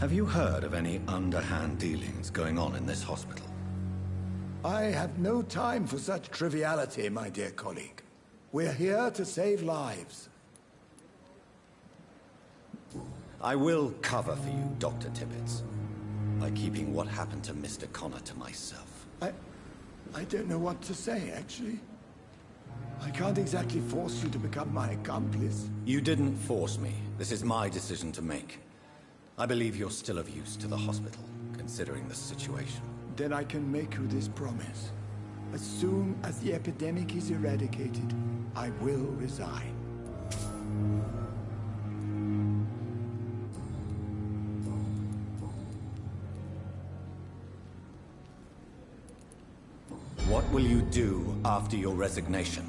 Have you heard of any underhand dealings going on in this hospital? I have no time for such triviality, my dear colleague. We're here to save lives. I will cover for you, Dr. Tibbets, by keeping what happened to Mr. Connor to myself. I don't know what to say, actually. I can't exactly force you to become my accomplice. You didn't force me. This is my decision to make. I believe you're still of use to the hospital, considering the situation. Then I can make you this promise. As soon as the epidemic is eradicated, I will resign. What will you do after your resignation?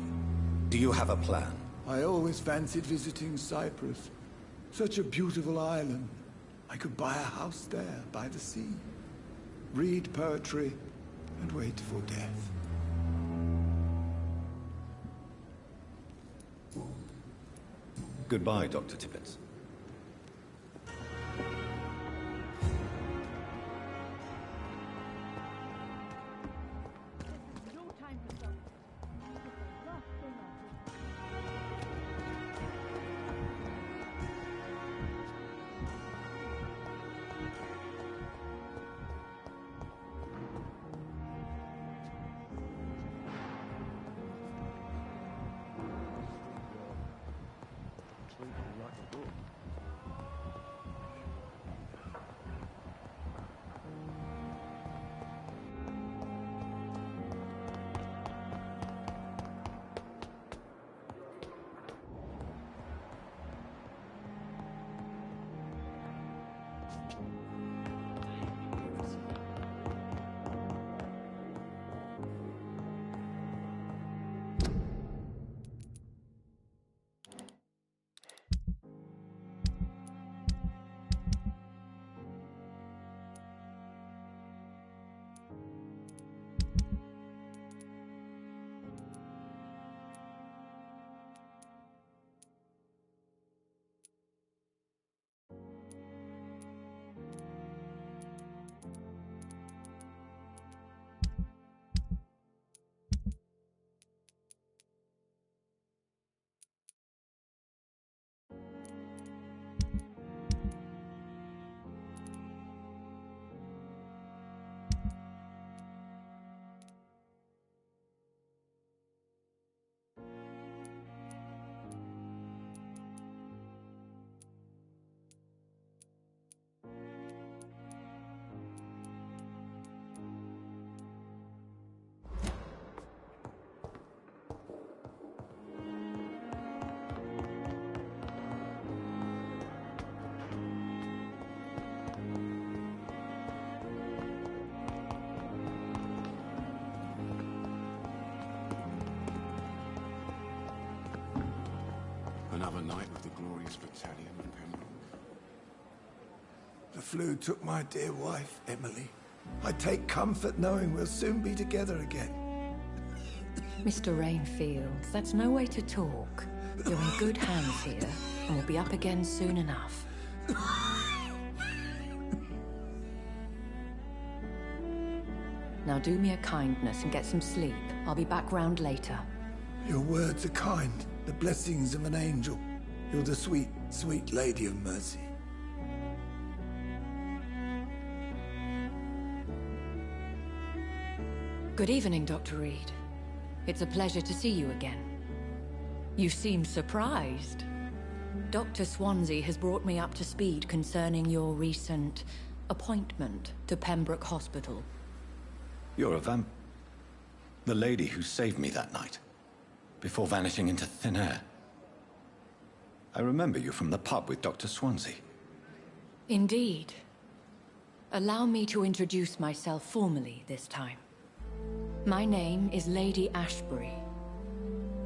Do you have a plan? I always fancied visiting Cyprus. Such a beautiful island. I could buy a house there, by the sea. Read poetry, and wait for death. Goodbye, Dr. Tibbets. Like a book. Another night with the glorious battalion of Pembroke. The flu took my dear wife, Emily. I take comfort knowing we'll soon be together again. Mr. Rainfield, that's no way to talk. You're in good hands here, and we'll be up again soon enough. Now do me a kindness and get some sleep. I'll be back round later. Your words are kind, the blessings of an angel. You're the sweet, sweet Lady of Mercy. Good evening, Dr. Reed. It's a pleasure to see you again. You seem surprised. Dr. Swansea has brought me up to speed concerning your recent appointment to Pembroke Hospital. You're a the lady who saved me that night, before vanishing into thin air. I remember you from the pub with Dr. Swansea. Indeed. Allow me to introduce myself formally this time. My name is Lady Ashbury.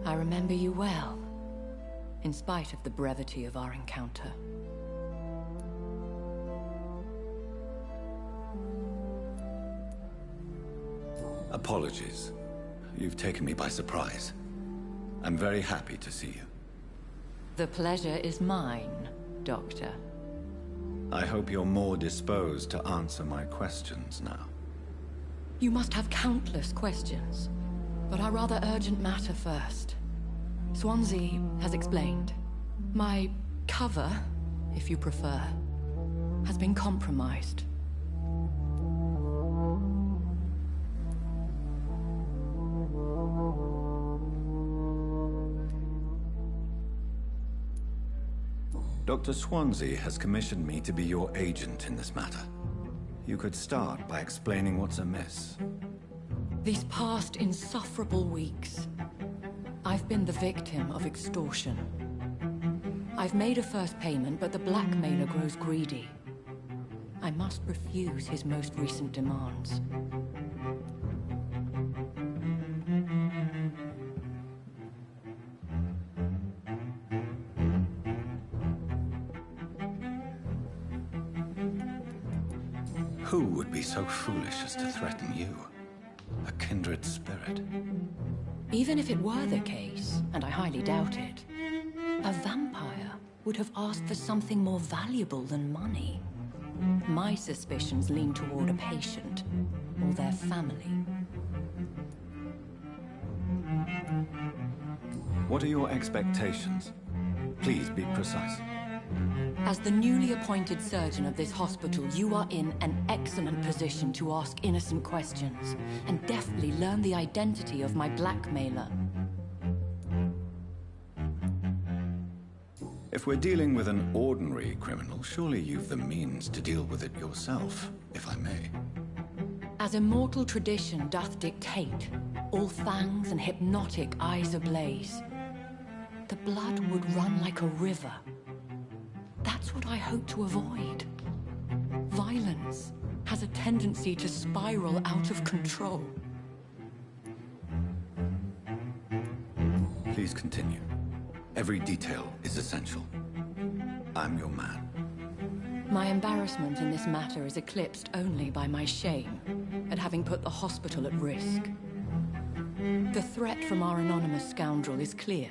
I remember you well, in spite of the brevity of our encounter. Apologies. You've taken me by surprise. I'm very happy to see you. The pleasure is mine, Doctor. I hope you're more disposed to answer my questions now. You must have countless questions, but our rather urgent matter first. Swansea has explained. My cover, if you prefer, has been compromised. Dr. Swansea has commissioned me to be your agent in this matter. You could start by explaining what's amiss. These past insufferable weeks, I've been the victim of extortion. I've made a first payment, but the blackmailer grows greedy. I must refuse his most recent demands. Who would be so foolish as to threaten you? A kindred spirit. Even if it were the case, and I highly doubt it, a vampire would have asked for something more valuable than money. My suspicions lean toward a patient or their family. What are your expectations? Please be precise. As the newly appointed surgeon of this hospital, you are in an excellent position to ask innocent questions and deftly learn the identity of my blackmailer. If we're dealing with an ordinary criminal, surely you've the means to deal with it yourself, if I may. As immortal tradition doth dictate, all fangs and hypnotic eyes ablaze, the blood would run like a river. That's what I hope to avoid. Violence has a tendency to spiral out of control. Please continue. Every detail is essential. I'm your man. My embarrassment in this matter is eclipsed only by my shame at having put the hospital at risk. The threat from our anonymous scoundrel is clear.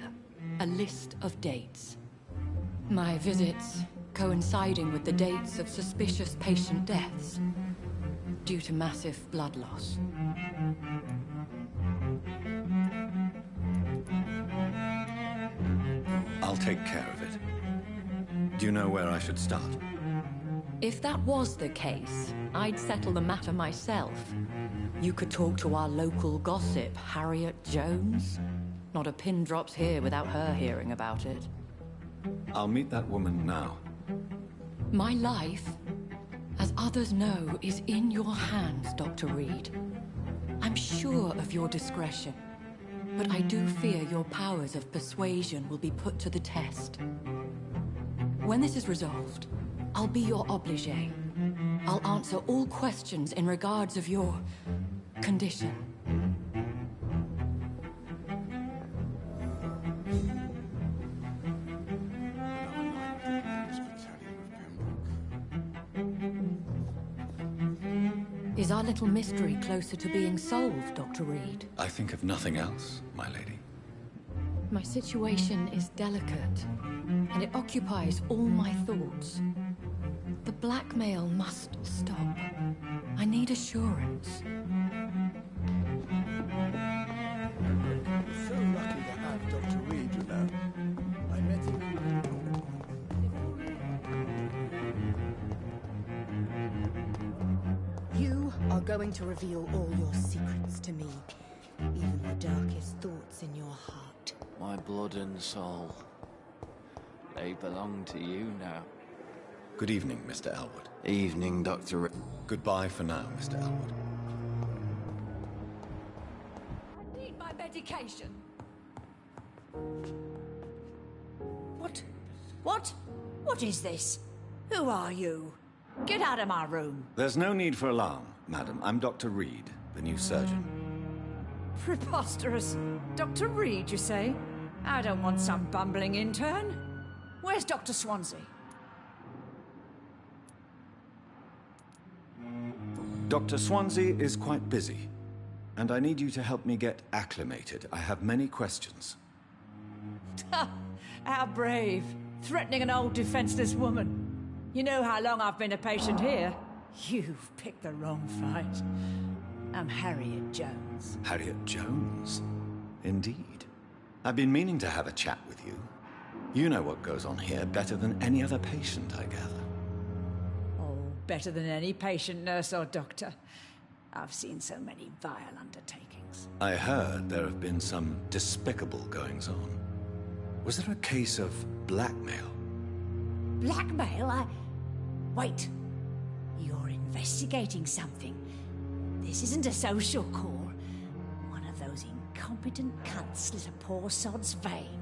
A list of dates. My visits coinciding with the dates of suspicious patient deaths due to massive blood loss. I'll take care of it. Do you know where I should start? If that was the case, I'd settle the matter myself. You could talk to our local gossip, Harriet Jones. Not a pin drops here without her hearing about it. I'll meet that woman now. My life, as others know, is in your hands, Dr. Reed. I'm sure of your discretion, but I do fear your powers of persuasion will be put to the test. When this is resolved, I'll be your obligé. I'll answer all questions in regards of your condition. Is our little mystery closer to being solved, Dr. Reed? I think of nothing else, my lady. My situation is delicate, and it occupies all my thoughts. The blackmail must stop. I need assurance. So lucky to have Dr. Reed, you know. I met him. You are going to reveal all your secrets to me, even the darkest thoughts in your heart. My blood and soul. They belong to you now. Good evening, Mr. Elwood. Evening, Dr. Goodbye for now, Mr. Elwood. I need my medication. What? What? What is this? Who are you? Get out of my room. There's no need for alarm, madam. I'm Dr. Reed, the new surgeon. Preposterous. Dr. Reed, you say? I don't want some bumbling intern. Where's Dr. Swansea? Dr. Swansea is quite busy, and I need you to help me get acclimated. I have many questions. How brave. Threatening an old defenseless woman. You know how long I've been a patient here? You've picked the wrong fight. I'm Harriet Jones. Harriet Jones? Indeed. I've been meaning to have a chat with you. You know what goes on here better than any other patient, I gather. Oh, better than any patient, nurse or doctor. I've seen so many vile undertakings. I heard there have been some despicable goings-on. Was there a case of blackmail? Blackmail? Wait. You're investigating something. This isn't a social call. One of those incompetent cunts slit a poor sod's vein.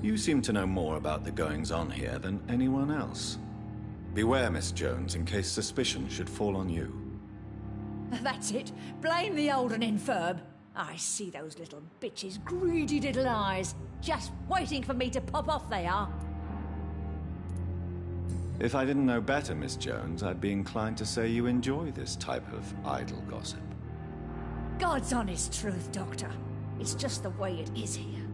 You seem to know more about the goings-on here than anyone else. Beware, Miss Jones, in case suspicion should fall on you. That's it. Blame the old and infirm. I see those little bitches' greedy little eyes. Just waiting for me to pop off they are. If I didn't know better, Miss Jones, I'd be inclined to say you enjoy this type of idle gossip. God's honest truth, Doctor. It's just the way it is here.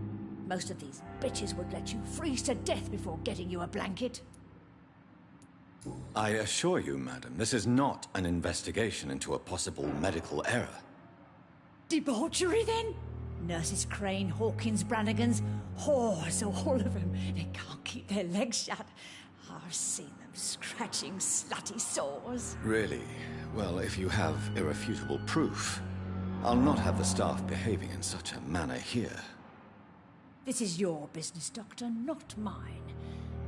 Most of these bitches would let you freeze to death before getting you a blanket. I assure you, madam, this is not an investigation into a possible medical error. Debauchery, then? Nurses Crane, Hawkins, Brannigans, whores, all of them. They can't keep their legs shut. I've seen them scratching slutty sores. Really? Well, if you have irrefutable proof, I'll not have the staff behaving in such a manner here. This is your business, Doctor, not mine.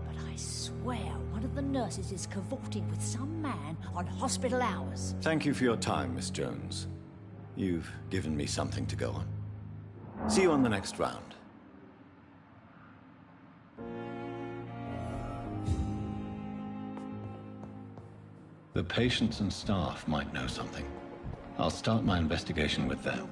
But I swear one of the nurses is cavorting with some man on hospital hours. Thank you for your time, Miss Jones. You've given me something to go on. See you on the next round. The patients and staff might know something. I'll start my investigation with them.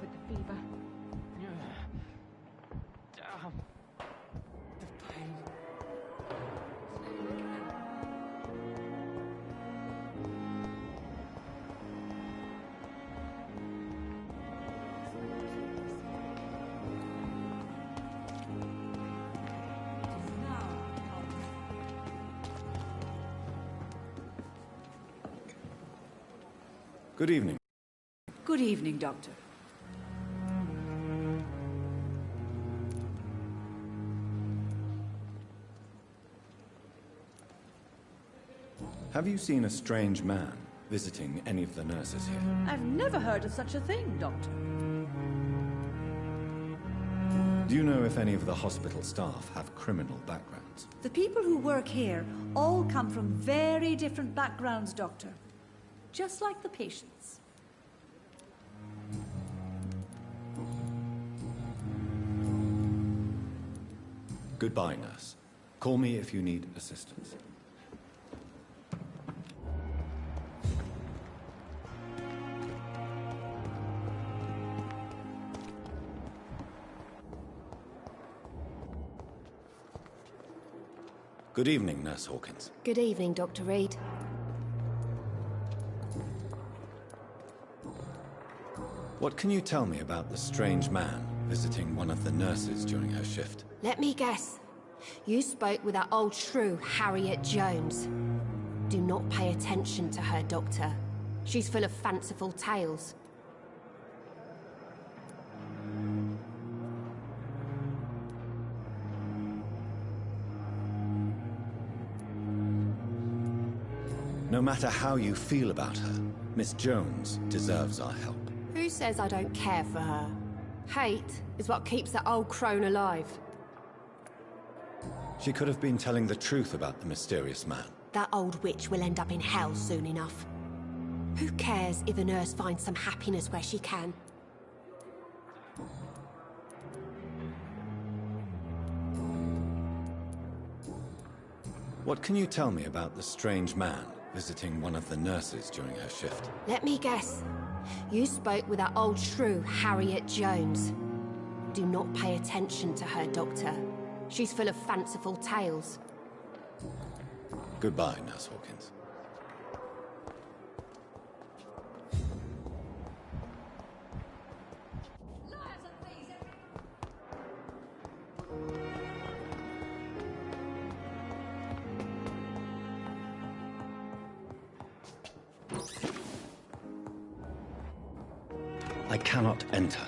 Good evening. Good evening, Doctor. Have you seen a strange man visiting any of the nurses here? I've never heard of such a thing, Doctor. Do you know if any of the hospital staff have criminal backgrounds? The people who work here all come from very different backgrounds, Doctor. Just like the patients. Goodbye, nurse. Call me if you need assistance. Good evening, Nurse Hawkins. Good evening, Dr. Reed. What can you tell me about the strange man visiting one of the nurses during her shift? Let me guess. You spoke with that old shrew, Harriet Jones. Do not pay attention to her, Doctor. She's full of fanciful tales. No matter how you feel about her, Miss Jones deserves our help. Who says I don't care for her? Hate is what keeps that old crone alive. She could have been telling the truth about the mysterious man. That old witch will end up in hell soon enough. Who cares if a nurse finds some happiness where she can? What can you tell me about the strange man visiting one of the nurses during her shift? Let me guess. You spoke with that old shrew, Harriet Jones. Do not pay attention to her, Doctor. She's full of fanciful tales. Goodbye, Nurse Hawkins. I cannot enter.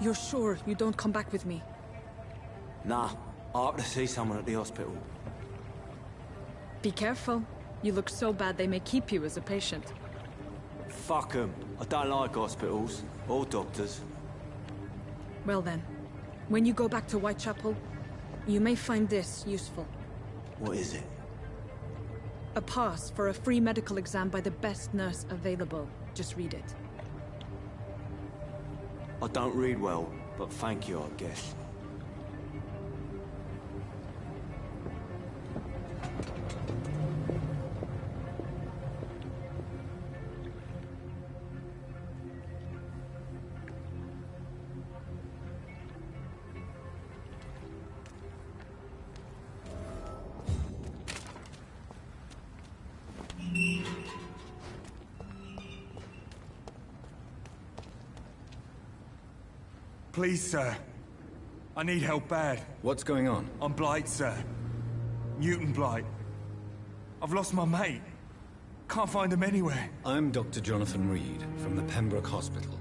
You're sure you don't come back with me? Nah, I have to see someone at the hospital. Be careful. You look so bad they may keep you as a patient. Fuck 'em. I don't like hospitals. Or doctors. Well then, when you go back to Whitechapel, you may find this useful. What is it? A pass for a free medical exam by the best nurse available. Just read it. I don't read well, but thank you, I guess. Please, sir. I need help bad. What's going on? I'm Blight, sir. Newton Blight. I've lost my mate. Can't find him anywhere. I'm Dr. Jonathan Reed from the Pembroke Hospital.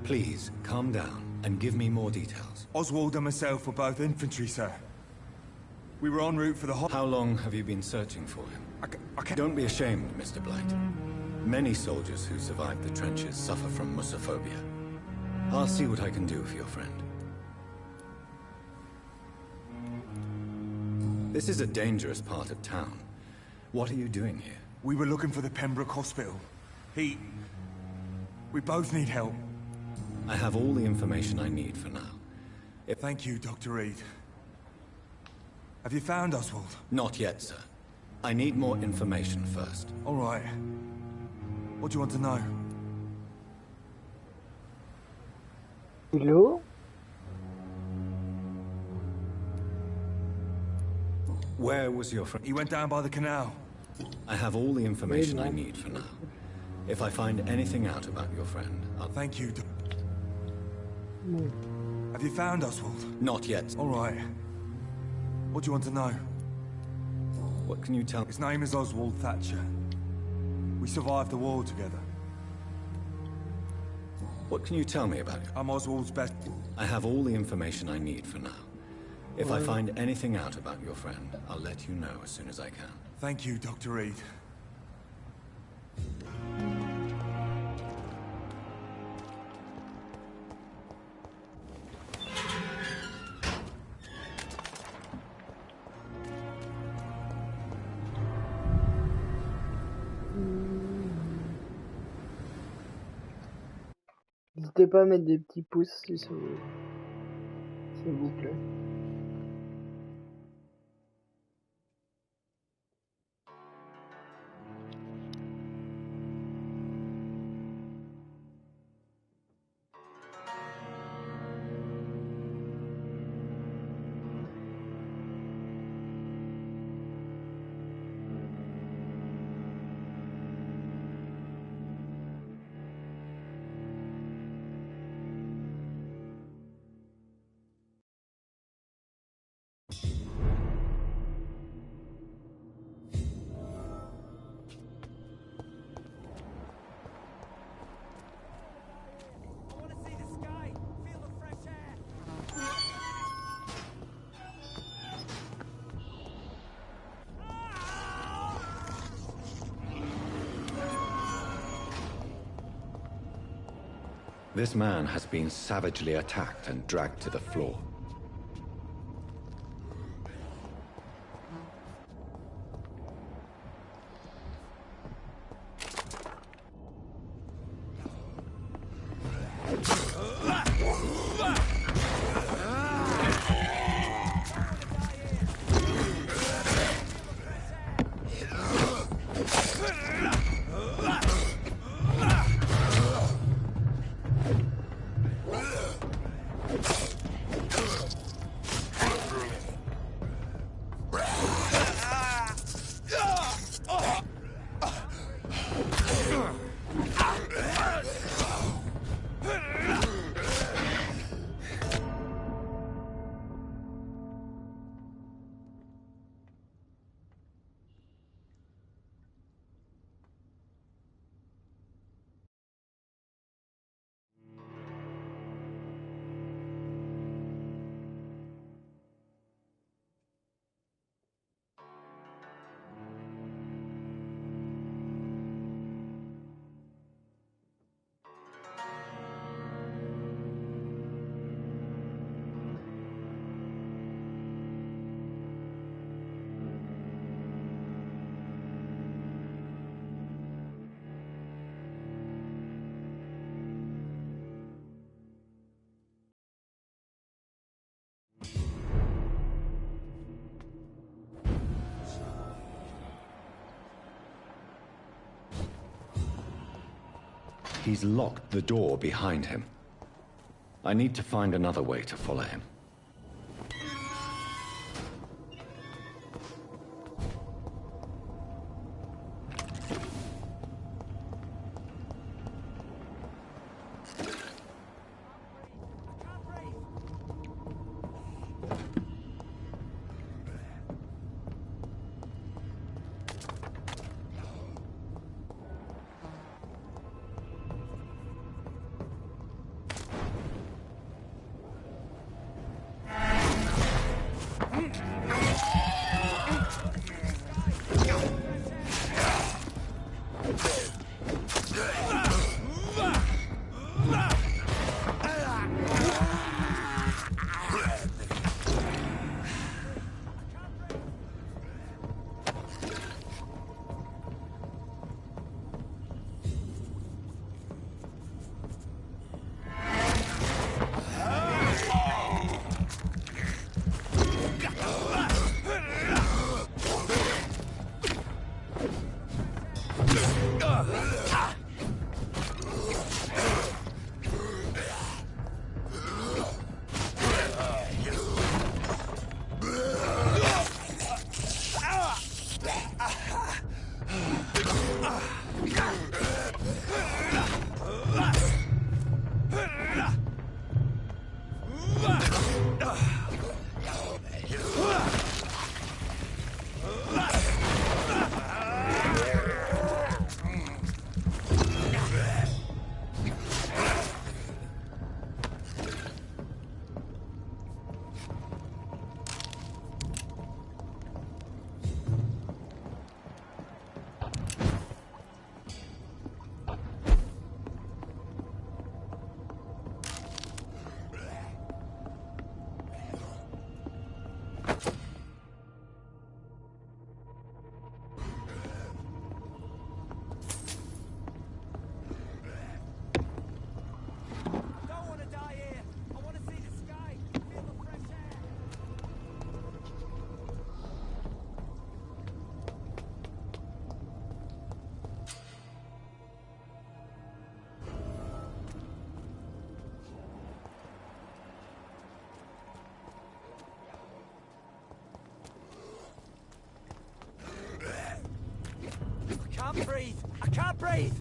Please, calm down and give me more details. Oswald and myself were both infantry, sir. We were en route for the How long have you been searching for him? I can't... Don't be ashamed, Mr. Blight. Many soldiers who survived the trenches suffer from musophobia. I'll see what I can do for your friend. This is a dangerous part of town. What are you doing here? We were looking for the Pembroke Hospital. We both need help. I have all the information I need for now. Thank you, Dr. Reed. Have you found Oswald? Not yet, sir. I need more information first. All right. What do you want to know? Hello? Where was your friend? He went down by the canal. I have all the information I need for now. If I find anything out about your friend, I'll... Thank you, Have you found Oswald? Not yet. All right. What do you want to know? What can you tell me? His name is Oswald Thatcher. We survived the war together. What can you tell me about him? I'm Oswald's best... I have all the information I need for now. If I find anything out about your friend, I'll let you know as soon as I can. Thank you, Dr. Reed. N'hésitez pas à mettre des petits pouces si ça vous plaît. This man has been savagely attacked and dragged to the floor. He's locked the door behind him. I need to find another way to follow him. can't breathe! I can't breathe!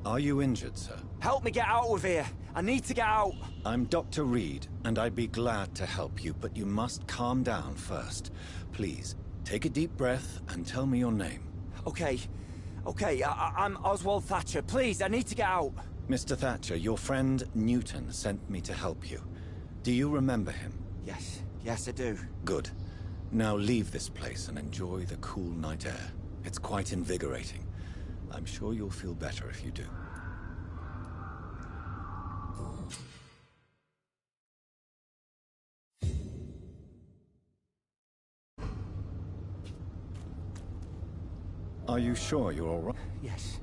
Are you injured, sir? Help me get out of here! I need to get out! I'm Dr. Reed, and I'd be glad to help you, but you must calm down first. Please, take a deep breath and tell me your name. Okay. I'm Oswald Thatcher. Please, I need to get out! Mr. Thatcher, your friend Newton sent me to help you. Do you remember him? Yes, I do. Good. Now leave this place and enjoy the cool night air. It's quite invigorating. I'm sure you'll feel better if you do. Are you sure you're all right? Yes.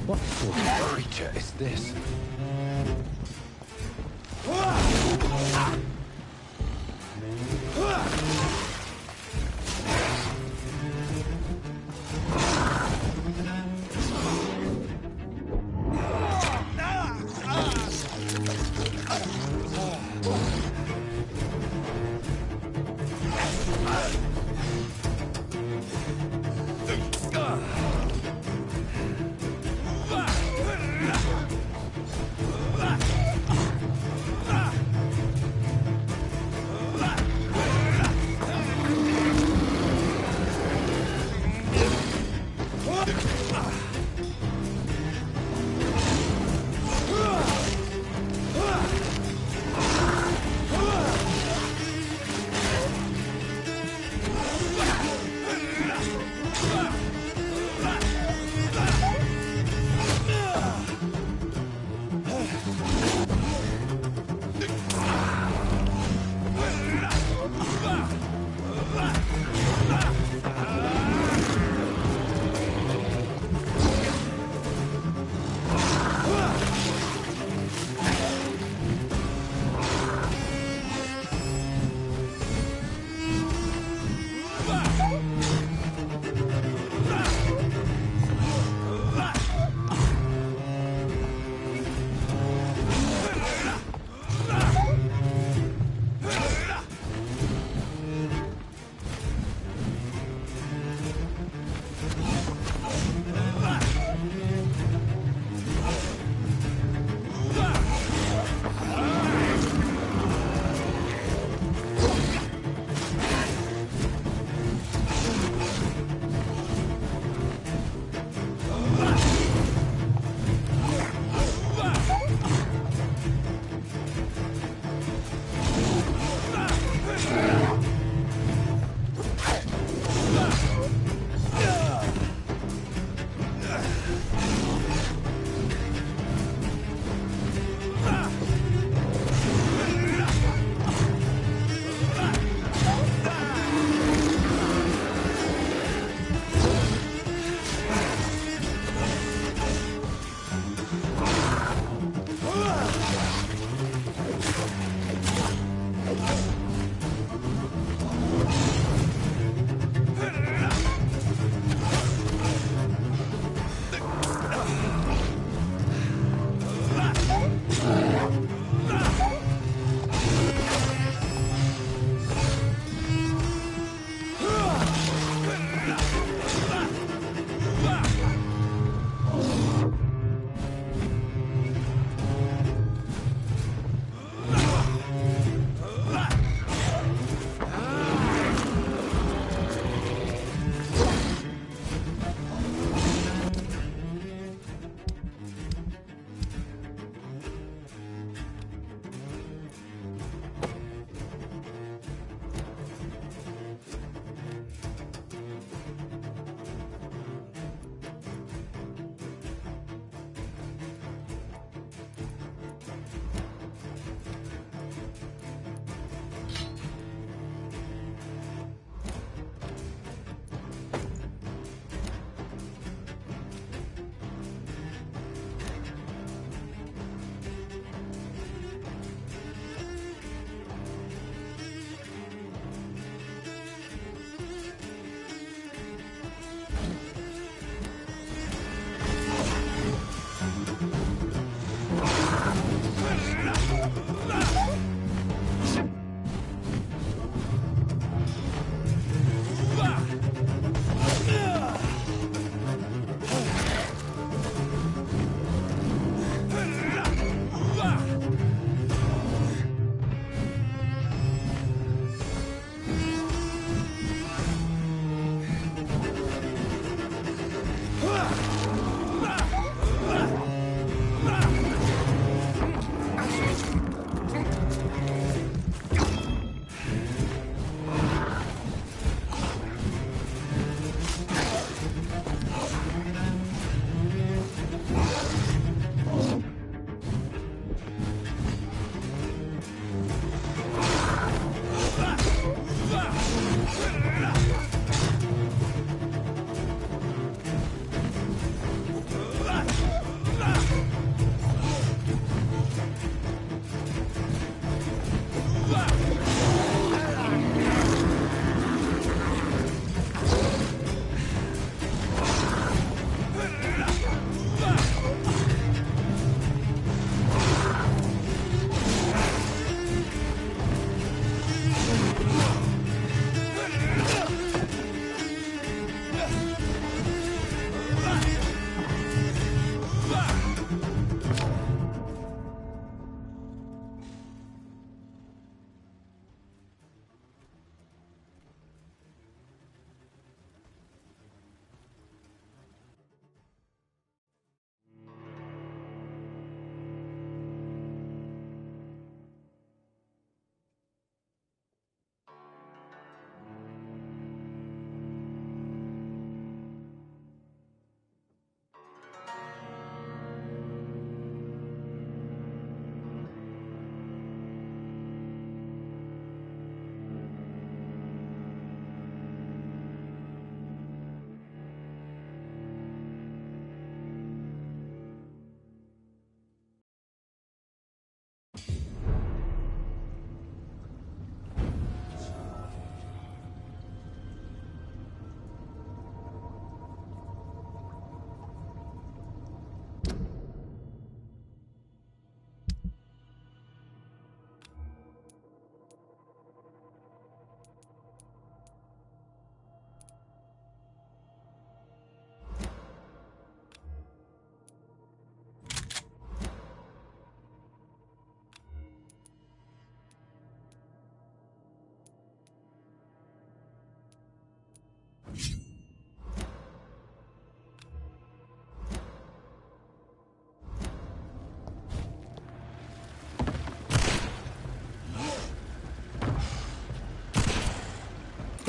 What sort of creature is this? Ah!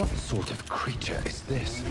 What sort of creature is this?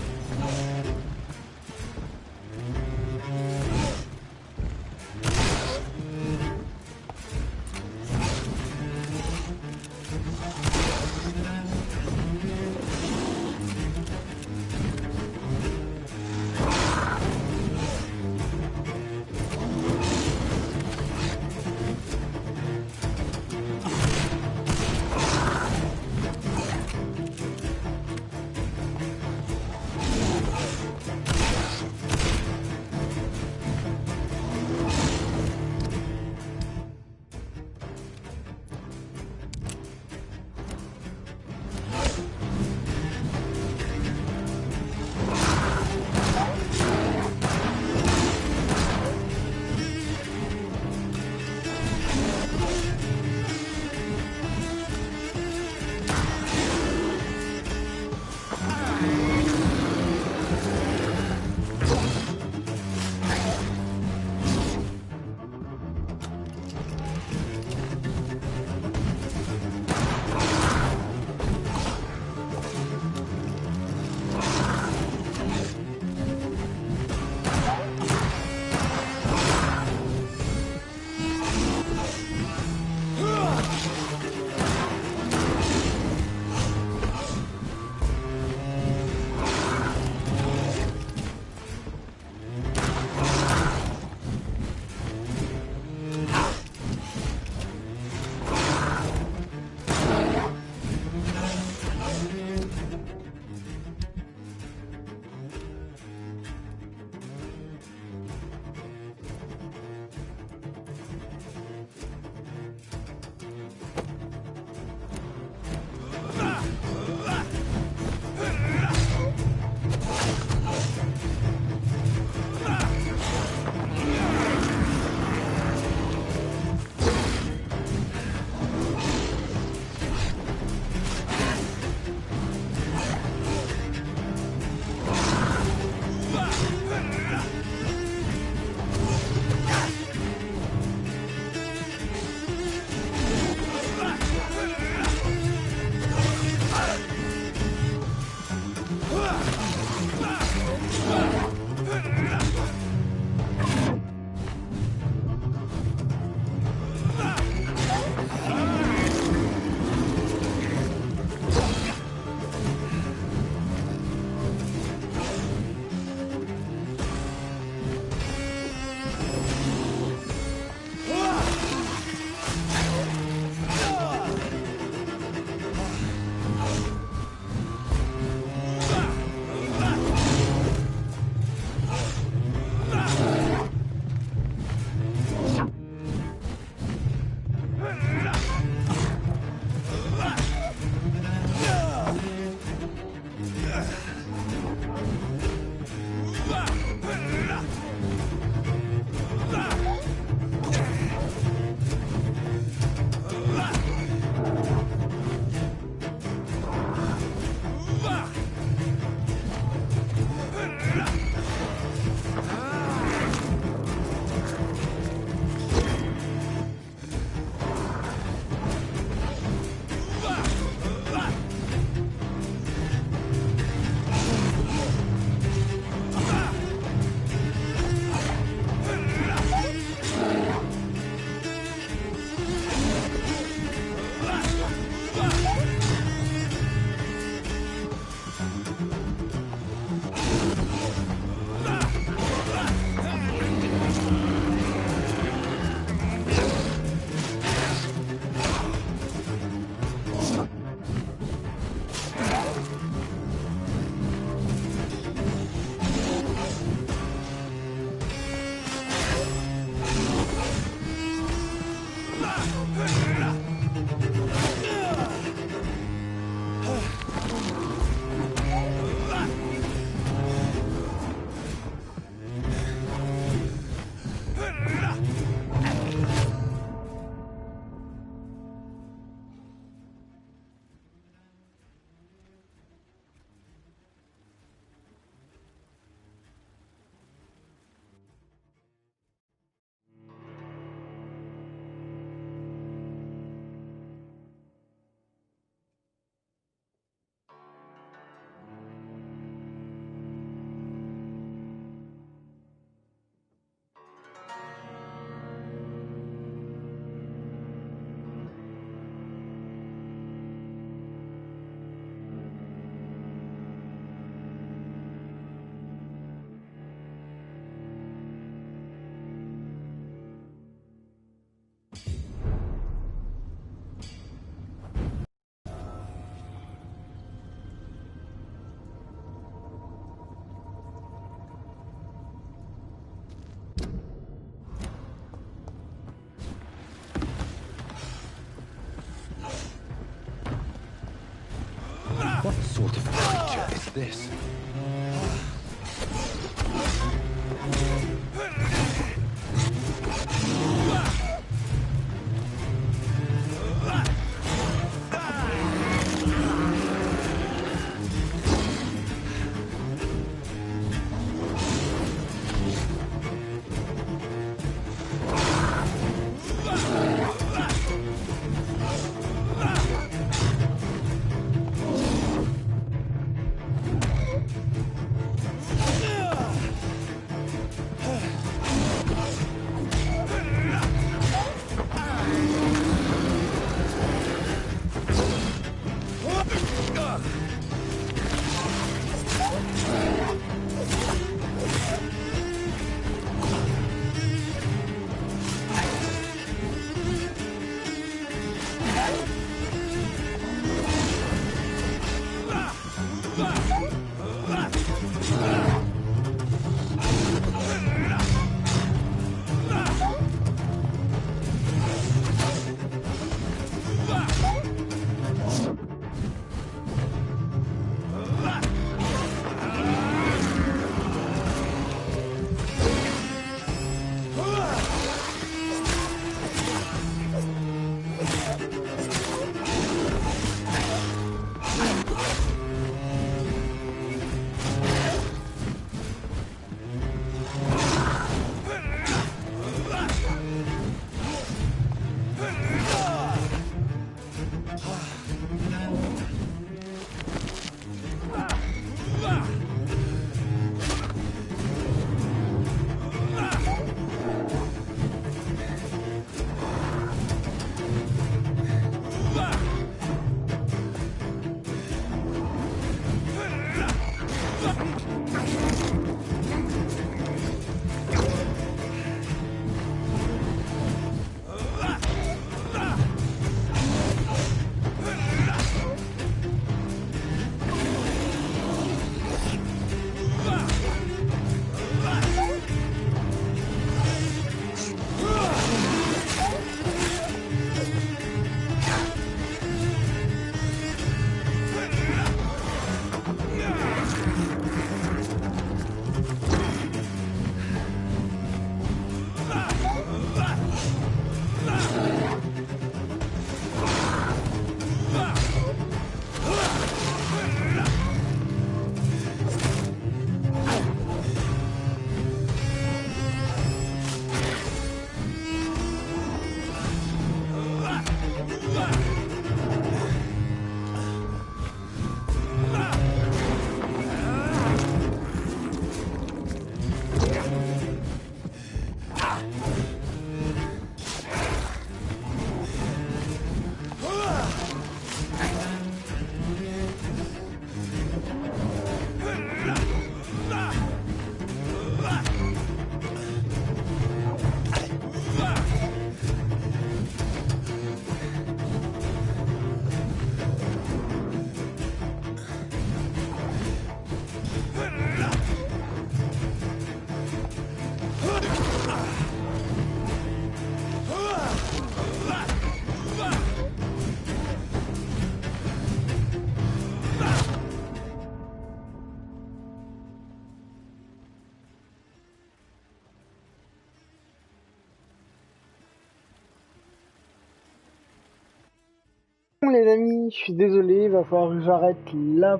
Les amis, je suis désolé, il va falloir que j'arrête là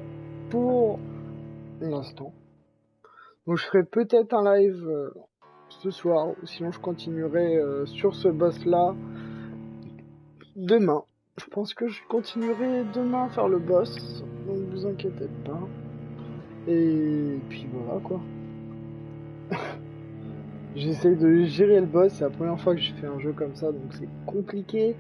pour l'instant. Donc je ferai peut-être un live ce soir, ou sinon je continuerai sur ce boss là demain. Je pense que je continuerai demain à faire le boss, donc vous inquiétez pas. Et puis voilà quoi. J'essaie de gérer le boss, c'est la première fois que je fais un jeu comme ça, donc c'est compliqué.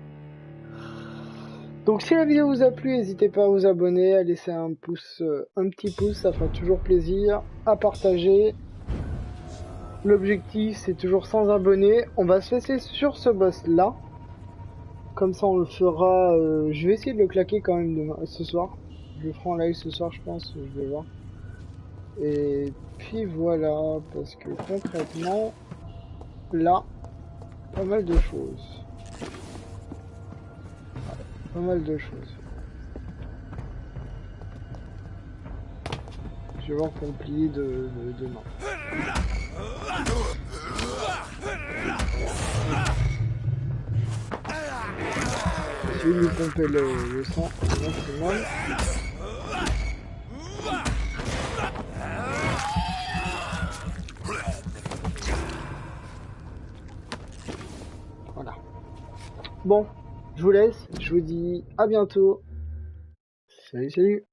Donc si la vidéo vous a plu, n'hésitez pas à vous abonner, à laisser un petit pouce, ça fera toujours plaisir, à partager. L'objectif c'est toujours 100 abonnés. On va se laisser sur ce boss là. Comme ça on le fera, je vais essayer de le claquer quand même demain, ce soir. Je le ferai en live ce soir je pense, je vais voir. Et puis voilà, parce que concrètement, là, pas mal de choses. Pas mal de choses. Je vais voir pour le plier de demain. Je vais lui pomper le sang au maximum. Voilà. Bon, je vous laisse, je vous dis à bientôt. Salut, salut.